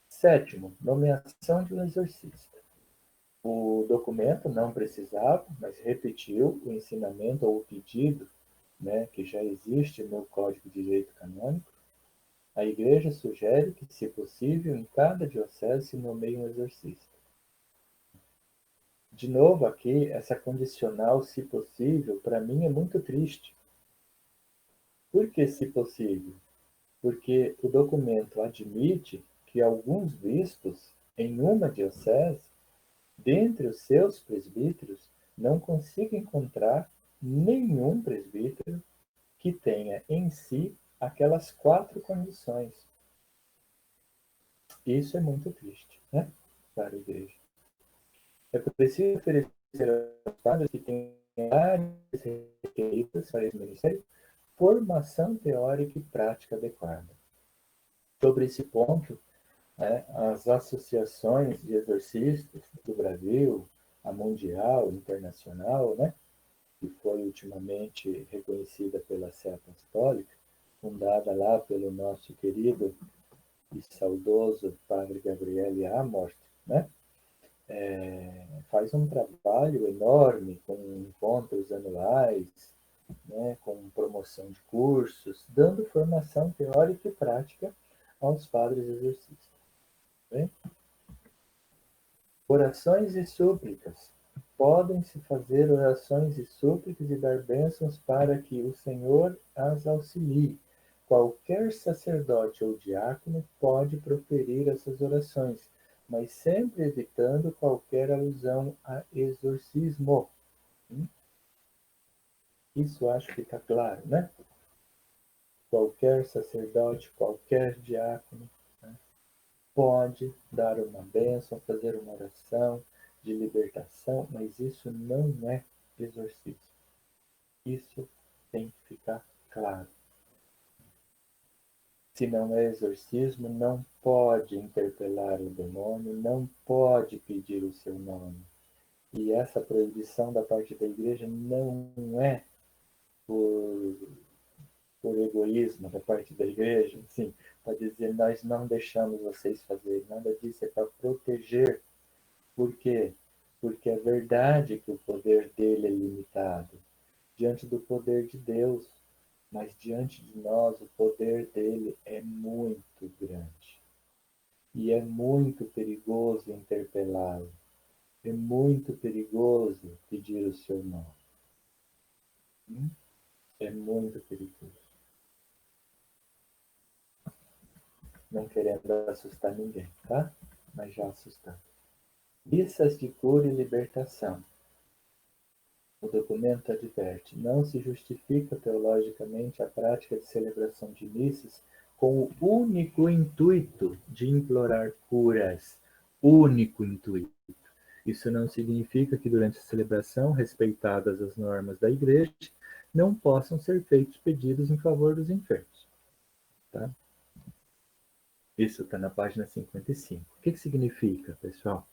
Sétimo, nomeação de um exorcista. O documento não precisava, mas repetiu o ensinamento ou o pedido, né, que já existe no Código de Direito Canônico. A Igreja sugere que, se possível, em cada diocese se nomeie um exorcista. De novo aqui, essa condicional, se possível, para mim é muito triste. Por que se possível? Porque o documento admite que alguns bispos, em uma diocese, dentre os seus presbíteros, não consiga encontrar nenhum presbítero que tenha em si aquelas quatro condições. Isso é muito triste, né, para a igreja. É preciso oferecer aos padres que têm áreas requeridas para esse ministério formação teórica e prática adequada. Sobre esse ponto, né, as associações de exorcistas do Brasil, a mundial, internacional, né, que foi ultimamente reconhecida pela Sé Apostólica, fundada lá pelo nosso querido e saudoso padre Gabriele Amort, né? faz um trabalho enorme com encontros anuais, né, com promoção de cursos, dando formação teórica e prática aos padres exorcistas. Bem? Orações e súplicas. Podem-se fazer orações e súplicas e dar bênçãos para que o Senhor as auxilie. Qualquer sacerdote ou diácono pode proferir essas orações, mas sempre evitando qualquer alusão a exorcismo. Isso acho que está claro, né? Qualquer sacerdote, qualquer diácono, né, pode dar uma bênção, fazer uma oração de libertação, mas isso não é exorcismo. Isso tem que ficar claro. Se não é exorcismo, não pode interpelar o demônio, não pode pedir o seu nome. E essa proibição da parte da igreja não é por egoísmo da parte da igreja, sim, para dizer nós não deixamos vocês fazerem, nada disso, é para proteger. Por quê? Porque é verdade que o poder dele é limitado diante do poder de Deus, mas diante de nós o poder dele é muito grande. E é muito perigoso interpelá-lo. É muito perigoso pedir o seu nome. É muito perigoso. Não querendo assustar ninguém, tá? Mas já assustando. Missas de cura e libertação. O documento adverte: não se justifica teologicamente a prática de celebração de missas com o único intuito de implorar curas. Único intuito. Isso não significa que durante a celebração, respeitadas as normas da Igreja, não possam ser feitos pedidos em favor dos enfermos. Tá? Isso está na página 55. O que significa, pessoal?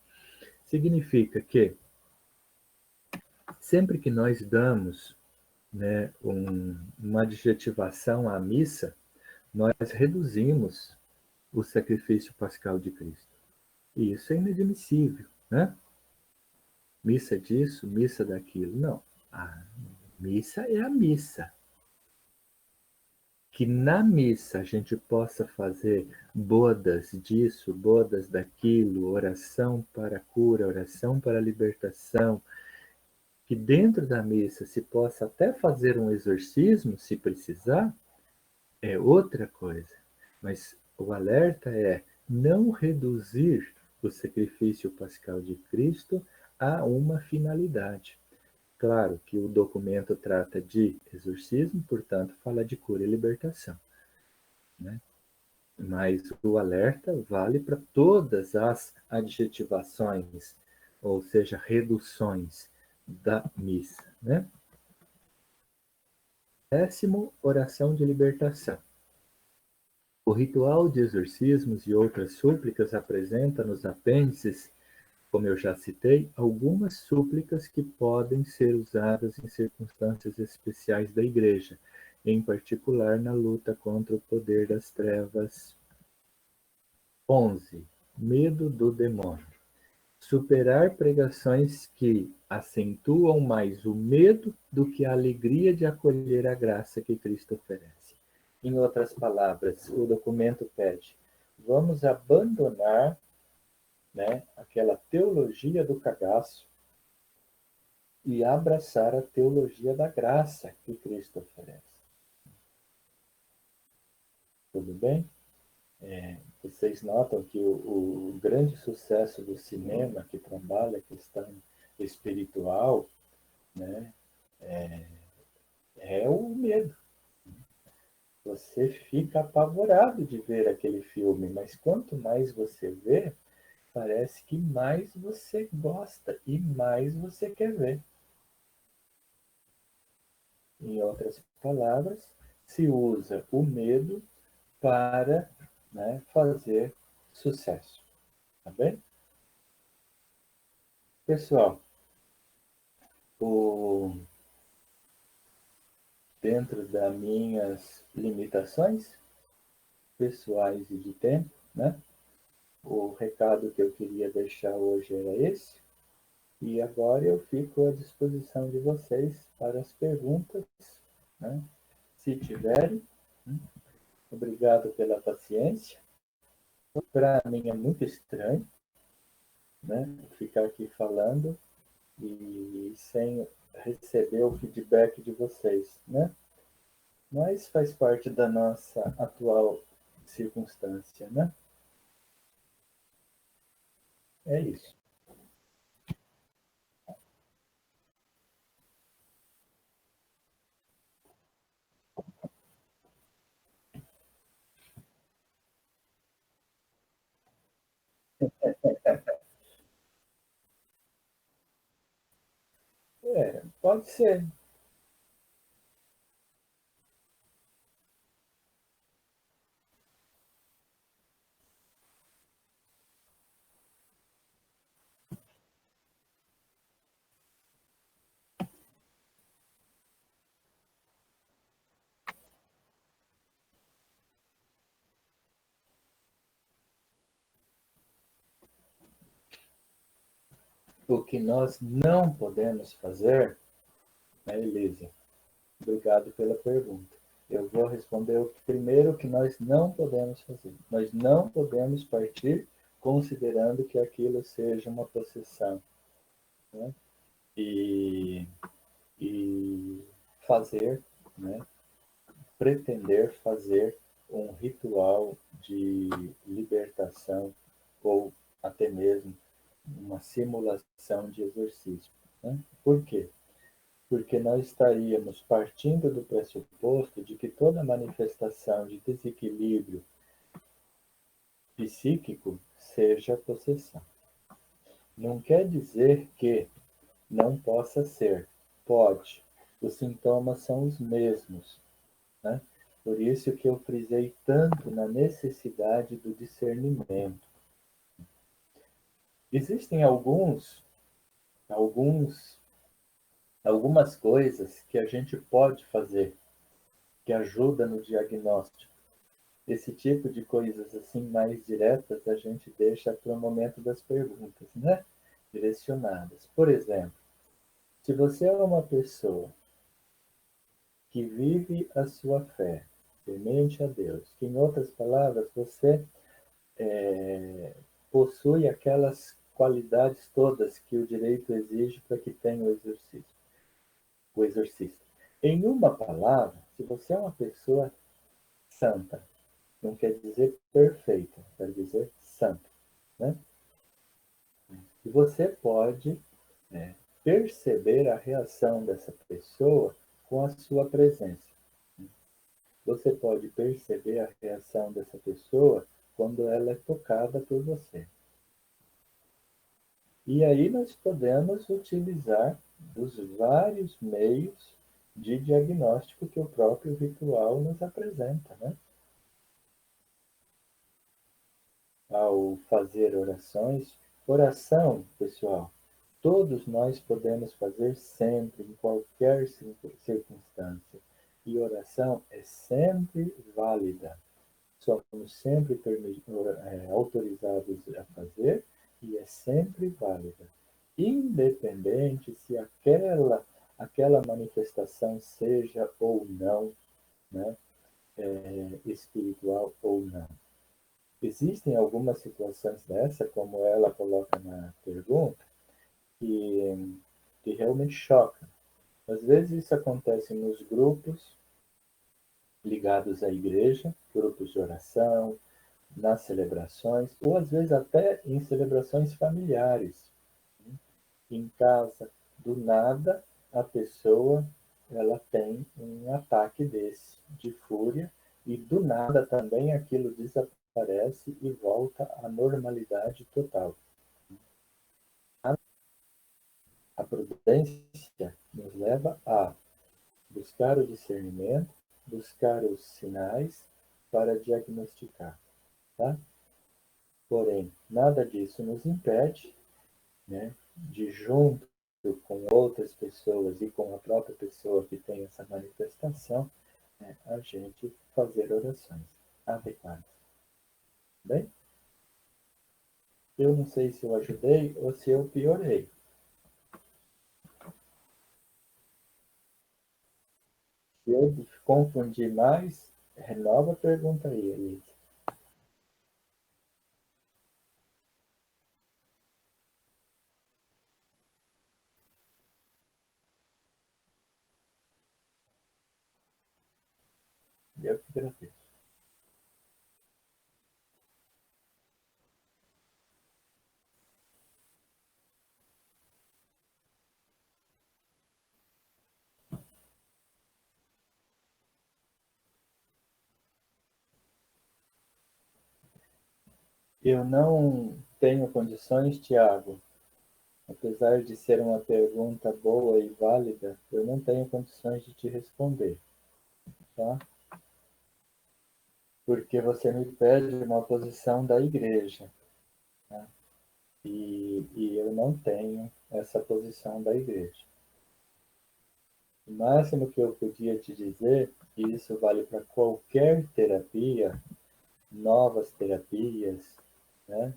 Significa que sempre que nós damos, né, uma adjetivação à missa, nós reduzimos o sacrifício pascal de Cristo. E isso é inadmissível, né? Missa disso, missa daquilo. Não. A missa é a missa. Que na missa a gente possa fazer bodas disso, bodas daquilo, oração para a cura, oração para a libertação, que dentro da missa se possa até fazer um exorcismo, se precisar, é outra coisa. Mas o alerta é não reduzir o sacrifício pascal de Cristo a uma finalidade. Claro que o documento trata de exorcismo, portanto, fala de cura e libertação. Né? Mas o alerta vale para todas as adjetivações, ou seja, reduções da missa. Né? 10º, oração de libertação. O ritual de exorcismos e outras súplicas apresenta nos apêndices, como eu já citei, algumas súplicas que podem ser usadas em circunstâncias especiais da Igreja, em particular na luta contra o poder das trevas. 11. Medo do demônio. Superar pregações que acentuam mais o medo do que a alegria de acolher a graça que Cristo oferece. Em outras palavras, o documento pede: vamos abandonar, né, aquela teologia do cagaço e abraçar a teologia da graça que Cristo oferece. Tudo bem? Vocês notam que o grande sucesso do cinema que trabalha a questão espiritual, né, é o medo. Você fica apavorado de ver aquele filme, mas quanto mais você vê, parece que mais você gosta e mais você quer ver. Em outras palavras, se usa o medo para, né, fazer sucesso. Tá bem? Pessoal, dentro das minhas limitações pessoais e de tempo, né, O recado que eu queria deixar hoje era esse. E agora eu fico à disposição de vocês para as perguntas, né? Se tiverem. Obrigado pela paciência. Para mim é muito estranho, né, ficar aqui falando e sem receber o feedback de vocês, né? Mas faz parte da nossa atual circunstância, né? É isso. Pode ser. O que nós não podemos fazer, né, Elise? Obrigado pela pergunta. Eu vou responder o primeiro que nós não podemos fazer. Nós não podemos partir considerando que aquilo seja uma possessão, né? E, e fazer, né? Pretender fazer um ritual de libertação ou até mesmo uma simulação de exorcismo, né? Por quê? Porque nós estaríamos partindo do pressuposto de que toda manifestação de desequilíbrio psíquico seja possessão. Não quer dizer que não possa ser. Pode. Os sintomas são os mesmos, né? Por isso que eu frisei tanto na necessidade do discernimento. Existem alguns, algumas coisas que a gente pode fazer que ajuda no diagnóstico. Esse tipo de coisas assim mais diretas a gente deixa para o momento das perguntas, né? Direcionadas. Por exemplo, se você é uma pessoa que vive a sua fé, temente a Deus, que em outras palavras você possui aquelas qualidades todas que o direito exige para que tenha o exorcista. Em uma palavra, se você é uma pessoa santa, não quer dizer perfeita, quer dizer santa, né? E você pode, né, perceber a reação dessa pessoa com a sua presença. Você pode perceber a reação dessa pessoa quando ela é tocada por você. E aí nós podemos utilizar dos vários meios de diagnóstico que o próprio ritual nos apresenta, né? Ao fazer orações, oração, pessoal, todos nós podemos fazer sempre, em qualquer circunstância. E oração é sempre válida. Somos sempre autorizados a fazer e é sempre válida. Independente se aquela manifestação seja ou não, né, espiritual ou não. Existem algumas situações dessa, como ela coloca na pergunta, que realmente chocam. Às vezes isso acontece nos grupos ligados à igreja, grupos de oração, nas celebrações, ou às vezes até em celebrações familiares. Em casa, do nada, a pessoa ela tem um ataque desse, de fúria, e do nada também aquilo desaparece e volta à normalidade total. A prudência nos leva a buscar o discernimento, buscar os sinais para diagnosticar, tá? Porém, nada disso nos impede, né, de junto com outras pessoas e com a própria pessoa que tem essa manifestação, né, a gente fazer orações adequadas. Bem? Eu não sei se eu ajudei ou se eu piorei. Se eu confundi mais, renova a pergunta aí, Elisa. Eu que agradeço. Eu não tenho condições, Tiago, apesar de ser uma pergunta boa e válida, eu não tenho condições de te responder, tá? Porque você me pede uma posição da igreja, tá? E eu não tenho essa posição da igreja. O máximo que eu podia te dizer, e isso vale para qualquer terapia, novas terapias, né?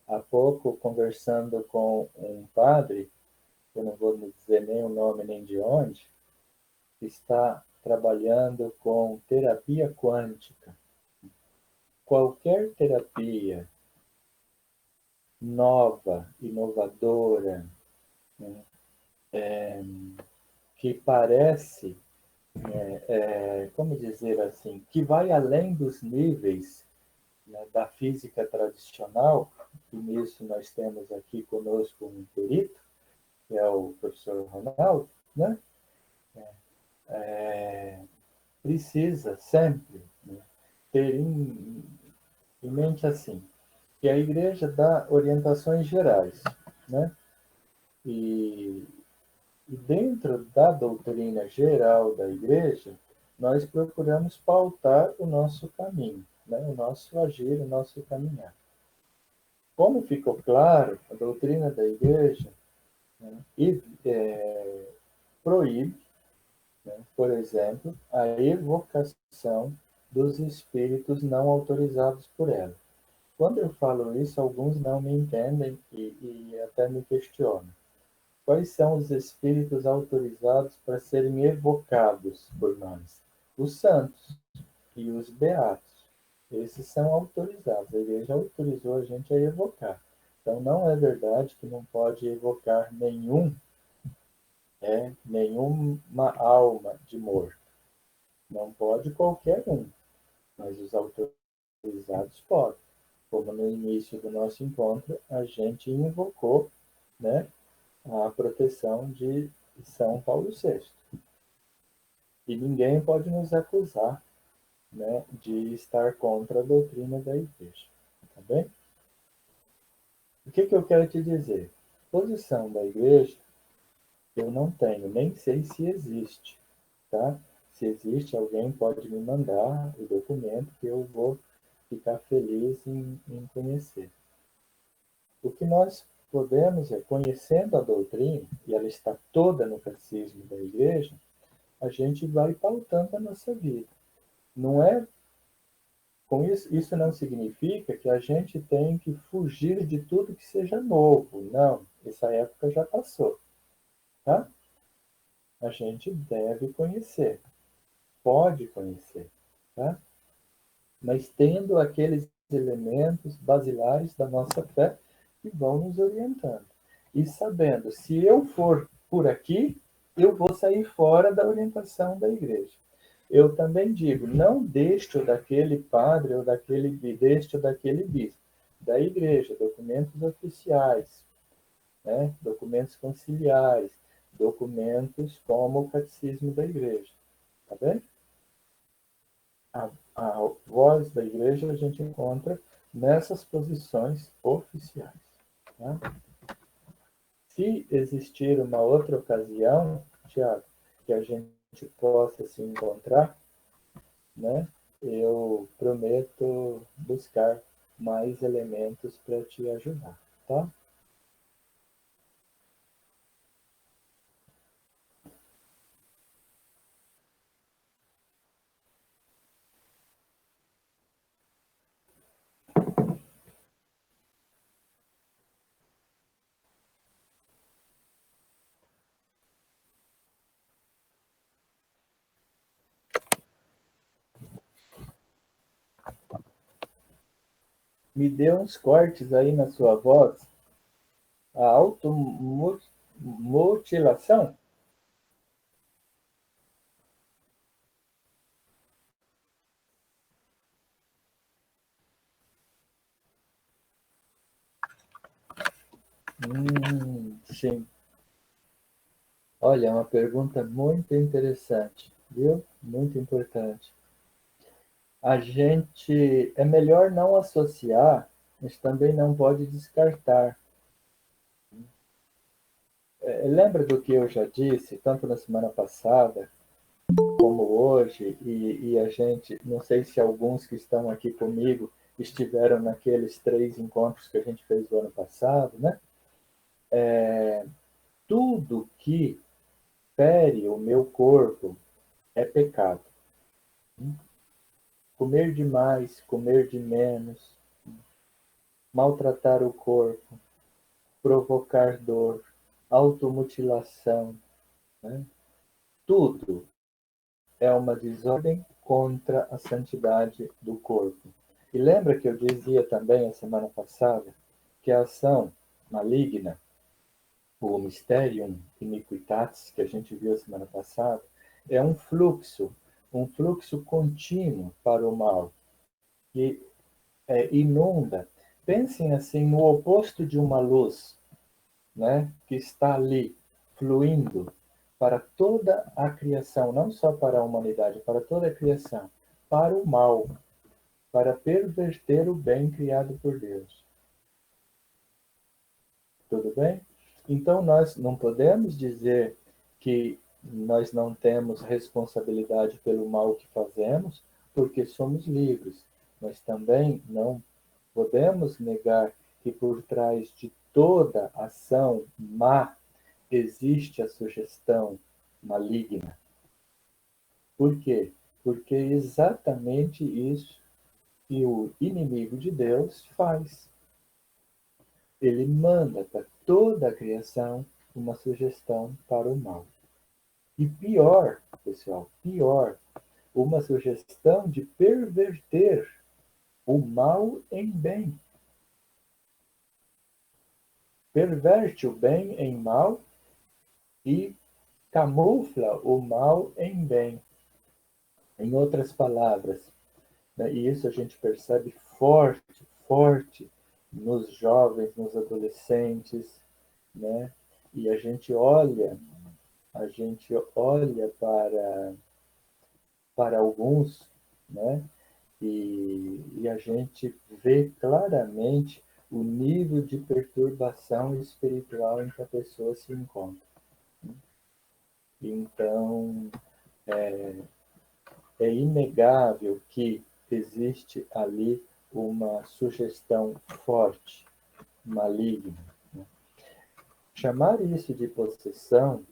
Há pouco, conversando com um padre, eu não vou dizer nem o nome nem de onde, está trabalhando com terapia quântica. Qualquer terapia nova, inovadora, né, que parece, como dizer assim, que vai além dos níveis, né, da física tradicional, e nisso nós temos aqui conosco um perito, que é o professor Ronaldo, né? Precisa sempre, né, ter em mente assim, que a igreja dá orientações gerais, né? E, e dentro da doutrina geral da igreja, nós procuramos pautar o nosso caminho, né? O nosso agir, o nosso caminhar. Como ficou claro, a doutrina da igreja, né, proíbe, né, por exemplo, a evocação dos espíritos não autorizados por ela. Quando eu falo isso, alguns não me entendem e até me questionam. Quais são os espíritos autorizados para serem evocados por nós? Os santos e os beatos. Esses são autorizados. A igreja autorizou a gente a evocar. Então não é verdade que não pode evocar nenhuma alma de morto. Não pode qualquer um, mas os autorizados podem. Como no início do nosso encontro, a gente invocou, né, a proteção de São Paulo VI. E ninguém pode nos acusar, né, de estar contra a doutrina da igreja. Tá bem? O que eu quero te dizer? Posição da igreja, eu não tenho, nem sei se existe. Tá? Se existe, alguém pode me mandar o documento que eu vou ficar feliz em conhecer. O que nós podemos é, conhecendo a doutrina, e ela está toda no catecismo da igreja, a gente vai pautando a nossa vida. Não é com isso, isso não significa que a gente tem que fugir de tudo que seja novo. Não, essa época já passou, tá? A gente deve conhecer, pode conhecer, tá? Mas tendo aqueles elementos basilares da nossa fé que vão nos orientando. E sabendo, se eu for por aqui, eu vou sair fora da orientação da igreja. Eu também digo, não deste ou daquele padre ou deste ou daquele bispo. Da igreja, documentos oficiais, né? Documentos conciliares, documentos como o catecismo da igreja. Tá bem? A voz da igreja a gente encontra nessas posições oficiais. Tá? Se existir uma outra ocasião, Tiago, que a gente possa se encontrar, né, eu prometo buscar mais elementos para te ajudar, tá? Me deu uns cortes aí na sua voz. A automutilação? Sim. Olha, é uma pergunta muito interessante, viu? Muito importante. A gente é melhor não associar, mas também não pode descartar. Lembra do que eu já disse, tanto na semana passada como hoje, e a gente, não sei se alguns que estão aqui comigo estiveram naqueles 3 encontros que a gente fez no ano passado, né? Tudo que fere o meu corpo é pecado. Comer demais, comer de menos, maltratar o corpo, provocar dor, automutilação, né? Tudo é uma desordem contra a santidade do corpo. E lembra que eu dizia também a semana passada que a ação maligna, o mysterium iniquitatis, que a gente viu a semana passada, é um fluxo contínuo para o mal, que inunda. Pensem assim no oposto de uma luz, né, que está ali fluindo para toda a criação, não só para a humanidade, para toda a criação, para o mal, para perverter o bem criado por Deus. Tudo bem? Então nós não podemos dizer que nós não temos responsabilidade pelo mal que fazemos, porque somos livres. Mas também não podemos negar que por trás de toda ação má existe a sugestão maligna. Por quê? Porque é exatamente isso que o inimigo de Deus faz. Ele manda para toda a criação uma sugestão para o mal. E pior, pessoal, pior, uma sugestão de perverter o mal em bem. Perverte o bem em mal e camufla o mal em bem. Em outras palavras, né, e isso a gente percebe forte, forte nos jovens, nos adolescentes, né? E a gente olha para alguns, né? E a gente vê claramente o nível de perturbação espiritual em que a pessoa se encontra. Então, é inegável que existe ali uma sugestão forte, maligna. Chamar isso de possessão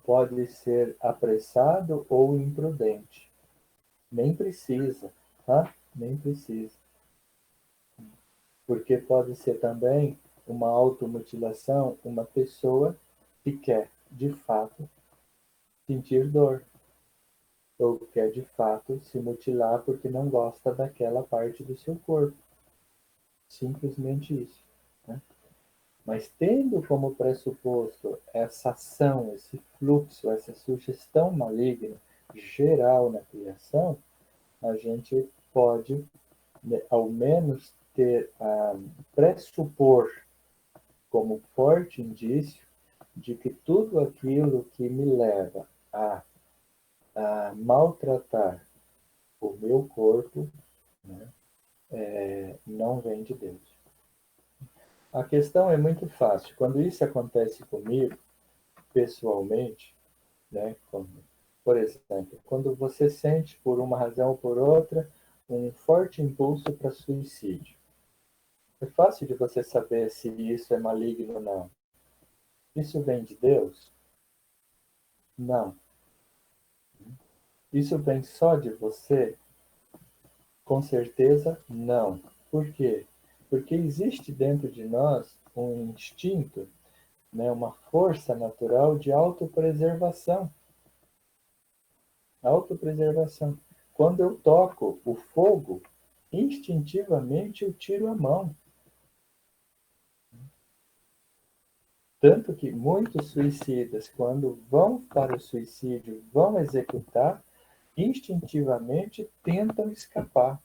pode ser apressado ou imprudente. Nem precisa, tá? Nem precisa. Porque pode ser também uma automutilação, uma pessoa que quer, de fato, sentir dor. Ou quer, de fato, se mutilar porque não gosta daquela parte do seu corpo. Simplesmente isso. Né? Mas tendo como pressuposto essa ação, esse fluxo, essa sugestão maligna geral na criação, a gente pode, né, ao menos, pressupor como forte indício de que tudo aquilo que me leva a maltratar o meu corpo, né, não vem de Deus. A questão é muito fácil. Quando isso acontece comigo, pessoalmente, né, por exemplo, quando você sente, por uma razão ou por outra, um forte impulso para suicídio. É fácil de você saber se isso é maligno ou não. Isso vem de Deus? Não. Isso vem só de você? Com certeza, não. Por quê? Porque existe dentro de nós um instinto, né, uma força natural de autopreservação. Autopreservação. Quando eu toco o fogo, instintivamente eu tiro a mão. Tanto que muitos suicidas, quando vão para o suicídio, vão executar, instintivamente tentam escapar.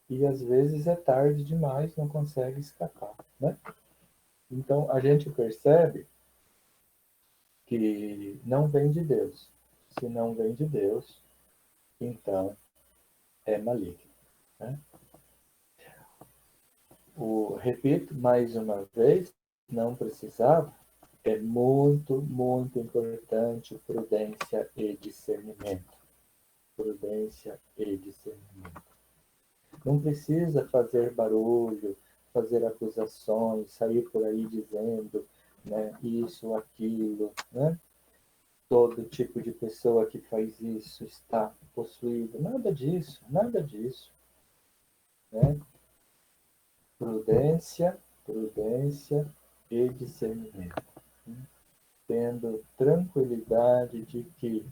E às vezes é tarde demais, não consegue escapar, né? Então a gente percebe que não vem de Deus. Se não vem de Deus, então é maligno, né? Repito mais uma vez, não precisava, é muito, muito importante prudência e discernimento. Prudência e discernimento. Não precisa fazer barulho, fazer acusações, sair por aí dizendo, né, isso, aquilo, né? Todo tipo de pessoa que faz isso está possuído. Nada disso, nada disso, né? Prudência, prudência e discernimento. Né? Tendo tranquilidade de que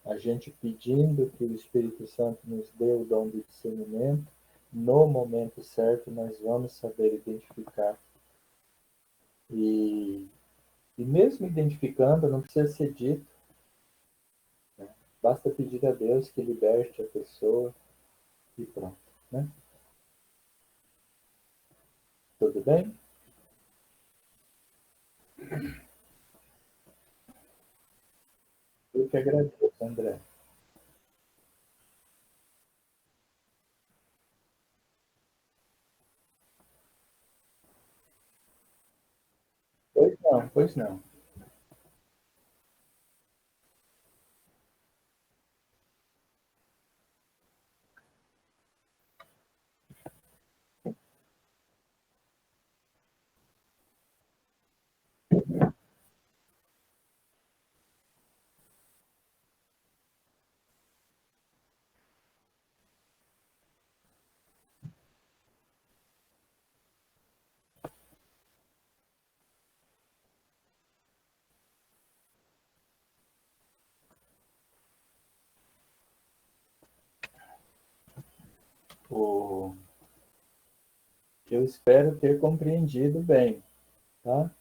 a gente pedindo que o Espírito Santo nos dê o dom do discernimento, no momento certo nós vamos saber identificar. E, e mesmo identificando, não precisa ser dito, né? Basta pedir a Deus que liberte a pessoa e pronto, né? Tudo bem? Eu que agradeço, André. Pois não, pois não. O, eu espero ter compreendido bem, tá?